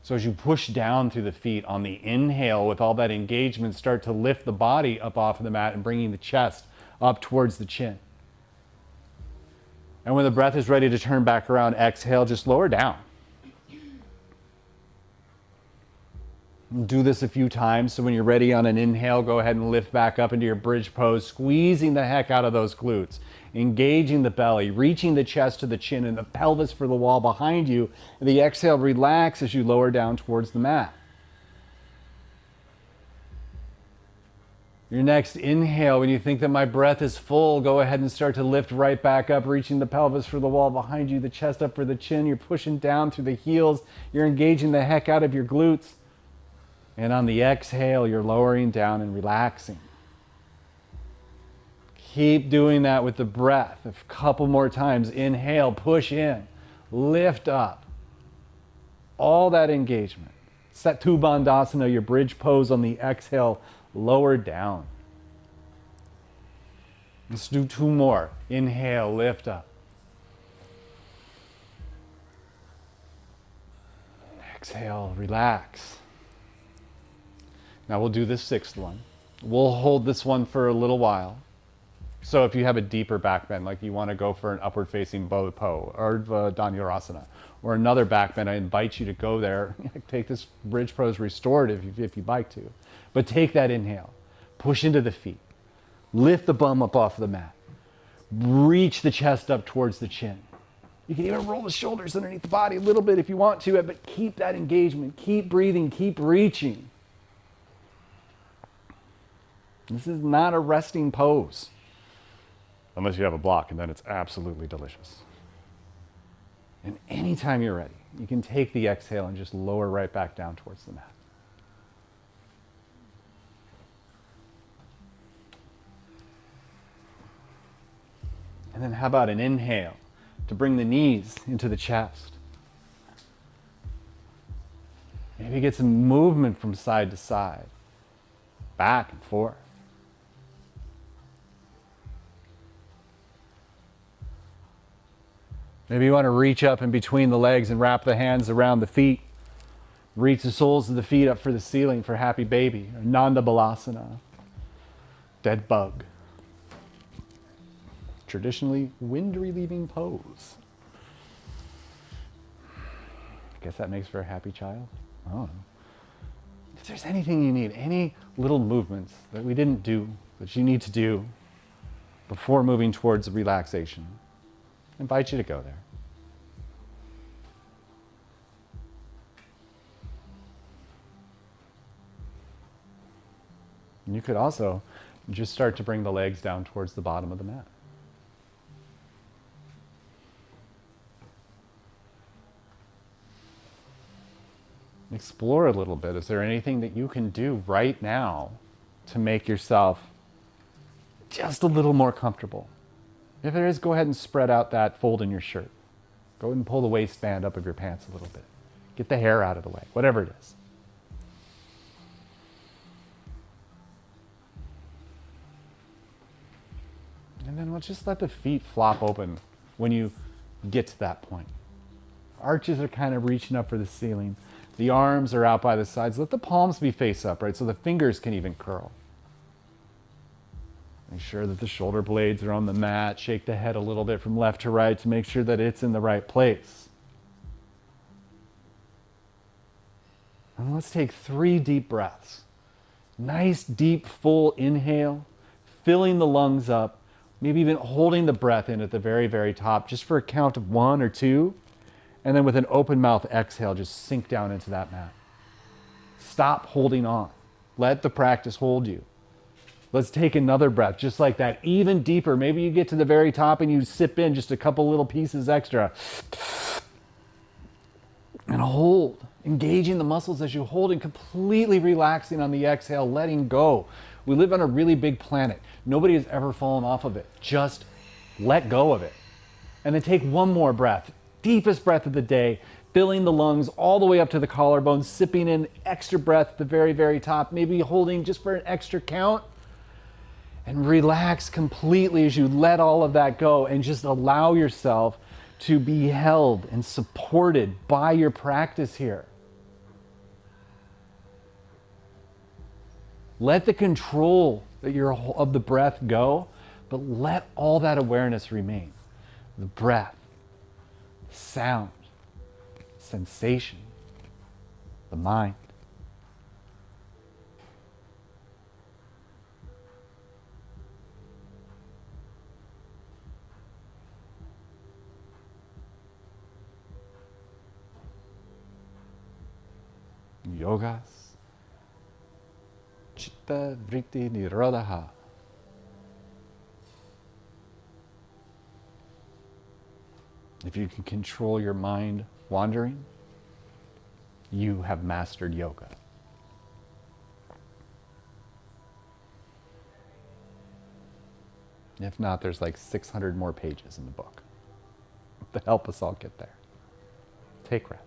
So as you push down through the feet on the inhale with all that engagement, start to lift the body up off of the mat and bringing the chest up towards the chin. And when the breath is ready to turn back around, exhale, just lower down. Do this a few times, so when you're ready on an inhale, go ahead and lift back up into your bridge pose, squeezing the heck out of those glutes, engaging the belly, reaching the chest to the chin and the pelvis for the wall behind you. And the exhale, relax as you lower down towards the mat. Your next inhale, when you think that my breath is full, go ahead and start to lift right back up, reaching the pelvis for the wall behind you, the chest up for the chin. You're pushing down through the heels. You're engaging the heck out of your glutes. And on the exhale, you're lowering down and relaxing. Keep doing that with the breath. A couple more times. Inhale, push in, lift up. All that engagement. Setu Bandhasana, your bridge pose on the exhale, lower down. Let's do two more. Inhale, lift up. Exhale, relax. Now we'll do this sixth one. We'll hold this one for a little while. So if you have a deeper back bend, like you want to go for an upward facing bow po or Dhanurasana or another back bend, I invite you to go there. Take this bridge pose restorative if you'd like to. But take that inhale, push into the feet, lift the bum up off the mat, reach the chest up towards the chin. You can even roll the shoulders underneath the body a little bit if you want to, but keep that engagement, keep breathing, keep reaching. This is not a resting pose. Unless you have a block, and then it's absolutely delicious. And anytime you're ready, you can take the exhale and just lower right back down towards the mat. And then how about an inhale to bring the knees into the chest? Maybe get some movement from side to side, back and forth. Maybe you want to reach up in between the legs and wrap the hands around the feet. Reach the soles of the feet up for the ceiling for happy baby, or Nanda Balasana, dead bug. Traditionally, wind relieving pose. I guess that makes for a happy child. I don't know. If there's anything you need, any little movements that we didn't do, that you need to do before moving towards relaxation, I invite you to go there. And you could also just start to bring the legs down towards the bottom of the mat. Explore a little bit. Is there anything that you can do right now to make yourself just a little more comfortable? If there is, go ahead and spread out that fold in your shirt. Go ahead and pull the waistband up of your pants a little bit. Get the hair out of the way, whatever it is. And then let's just let the feet flop open when you get to that point. Arches are kind of reaching up for the ceiling. The arms are out by the sides. Let the palms be face up, right? So the fingers can even curl. Make sure that the shoulder blades are on the mat. Shake the head a little bit from left to right to make sure that it's in the right place. And let's take 3 deep breaths. Nice, deep, full inhale, filling the lungs up, maybe even holding the breath in at the very, very top, just for a count of 1 or 2. And then with an open mouth exhale, just sink down into that mat. Stop holding on. Let the practice hold you. Let's take another breath, just like that, even deeper. Maybe you get to the very top and you sip in just a couple little pieces extra. And hold, engaging the muscles as you hold and completely relaxing on the exhale, letting go. We live on a really big planet. Nobody has ever fallen off of it. Just let go of it. And then take one more breath, deepest breath of the day, filling the lungs all the way up to the collarbone, sipping in extra breath at the very, very top, maybe holding just for an extra count. And relax completely as you let all of that go and just allow yourself to be held and supported by your practice here. Let the control of the breath go, but let all that awareness remain. The breath, sound, sensation, the mind. Yogas, chitta, vritti, nirodhaḥ. If you can control your mind wandering, you have mastered yoga. If not, there's like 600 more pages in the book to help us all get there. Take rest.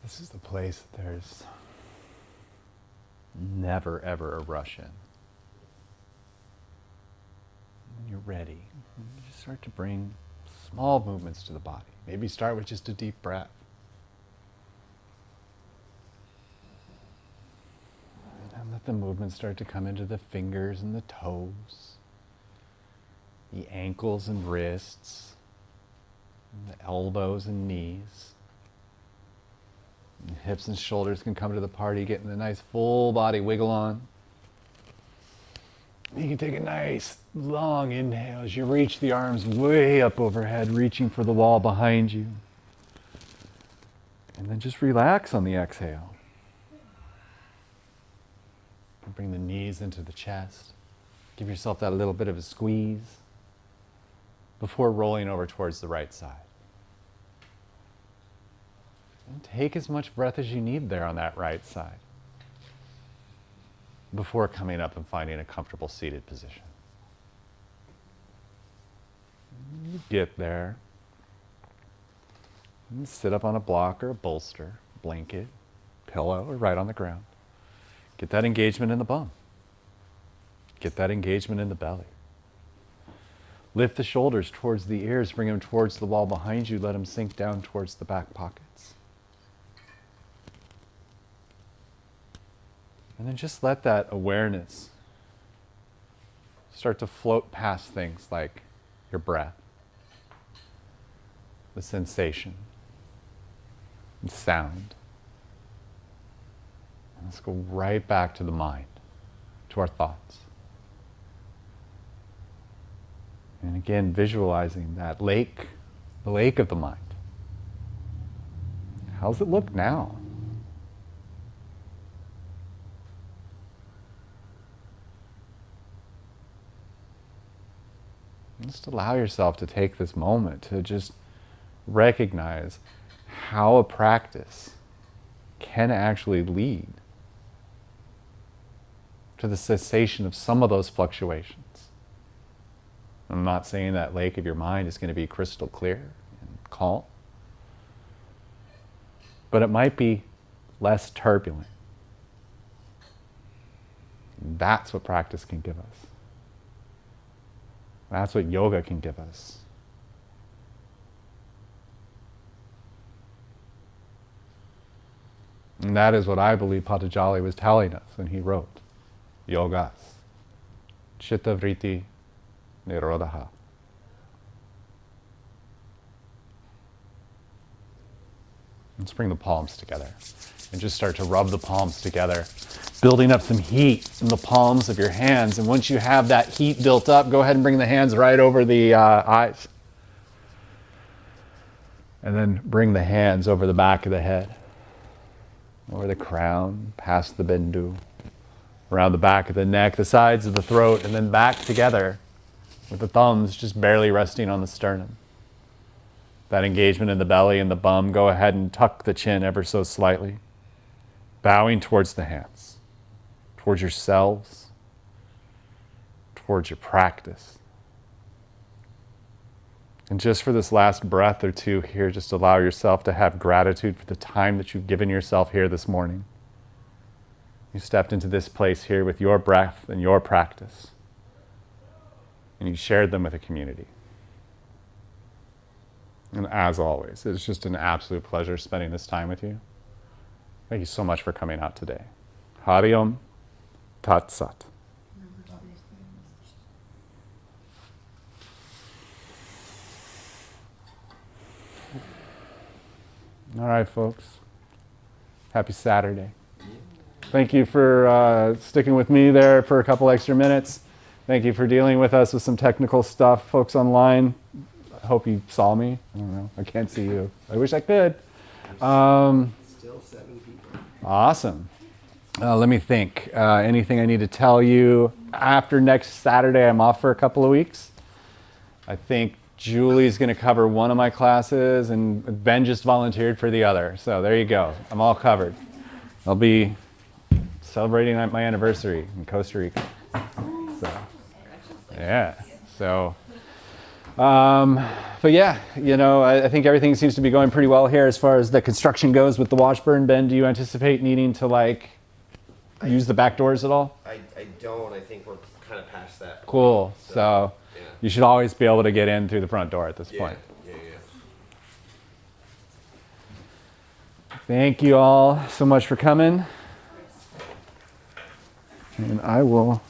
This is the place that there's never, ever a rush in. When you're ready, you just start to bring small movements to the body. Maybe start with just a deep breath. And let the movement start to come into the fingers and the toes, the ankles and wrists, and the elbows and knees. Hips and shoulders can come to the party, getting a nice full body wiggle on. You can take a nice long inhale as you reach the arms way up overhead, reaching for the wall behind you. And then just relax on the exhale. Bring the knees into the chest. Give yourself that little bit of a squeeze before rolling over towards the right side. And take as much breath as you need there on that right side before coming up and finding a comfortable seated position. You get there. And sit up on a block or a bolster, blanket, pillow, or right on the ground. Get that engagement in the bum. Get that engagement in the belly. Lift the shoulders towards the ears, bring them towards the wall behind you, let them sink down towards the back pockets. And then just let that awareness start to float past things like your breath, the sensation, and sound. And let's go right back to the mind, to our thoughts. And again, visualizing that lake, the lake of the mind. How's it look now? Just allow yourself to take this moment to just recognize how a practice can actually lead to the cessation of some of those fluctuations. I'm not saying that lake of your mind is going to be crystal clear and calm, but it might be less turbulent. That's what practice can give us. That's what yoga can give us. And that is what I believe Patanjali was telling us when he wrote Yogas, Chitta Vritti, Nirodhaḥ. Let's bring the palms together and just start to rub the palms together, building up some heat in the palms of your hands. And once you have that heat built up, go ahead and bring the hands right over the eyes. And then bring the hands over the back of the head, over the crown, past the bindu, around the back of the neck, the sides of the throat, and then back together with the thumbs just barely resting on the sternum. That engagement in the belly and the bum, go ahead and tuck the chin ever so slightly, bowing towards the hands, towards yourselves, towards your practice. And just for this last breath or two here, just allow yourself to have gratitude for the time that you've given yourself here this morning. You stepped into this place here with your breath and your practice, and you shared them with a community. And as always, it's just an absolute pleasure spending this time with you. Thank you so much for coming out today. Hari Om Tat Sat. All right, folks. Happy Saturday. Thank you for sticking with me there for a couple extra minutes. Thank you for dealing with us with some technical stuff. Folks online, I hope you saw me. I don't know. I can't see you. I wish I could. Still 7 people. Awesome. Let me think. Anything I need to tell you? After next Saturday, I'm off for a couple of weeks. I think Julie's going to cover one of my classes, and Ben just volunteered for the other. So there you go. I'm all covered. I'll be celebrating my anniversary in Costa Rica. So, yeah. So, but yeah, you know, I think everything seems to be going pretty well here as far as the construction goes with the Washburn. Ben, do you anticipate needing to use the back doors at all? I don't. I think we're kind of past that point. Cool. So yeah. You should always be able to get in through the front door at this point. Yeah. Thank you all so much for coming. And I will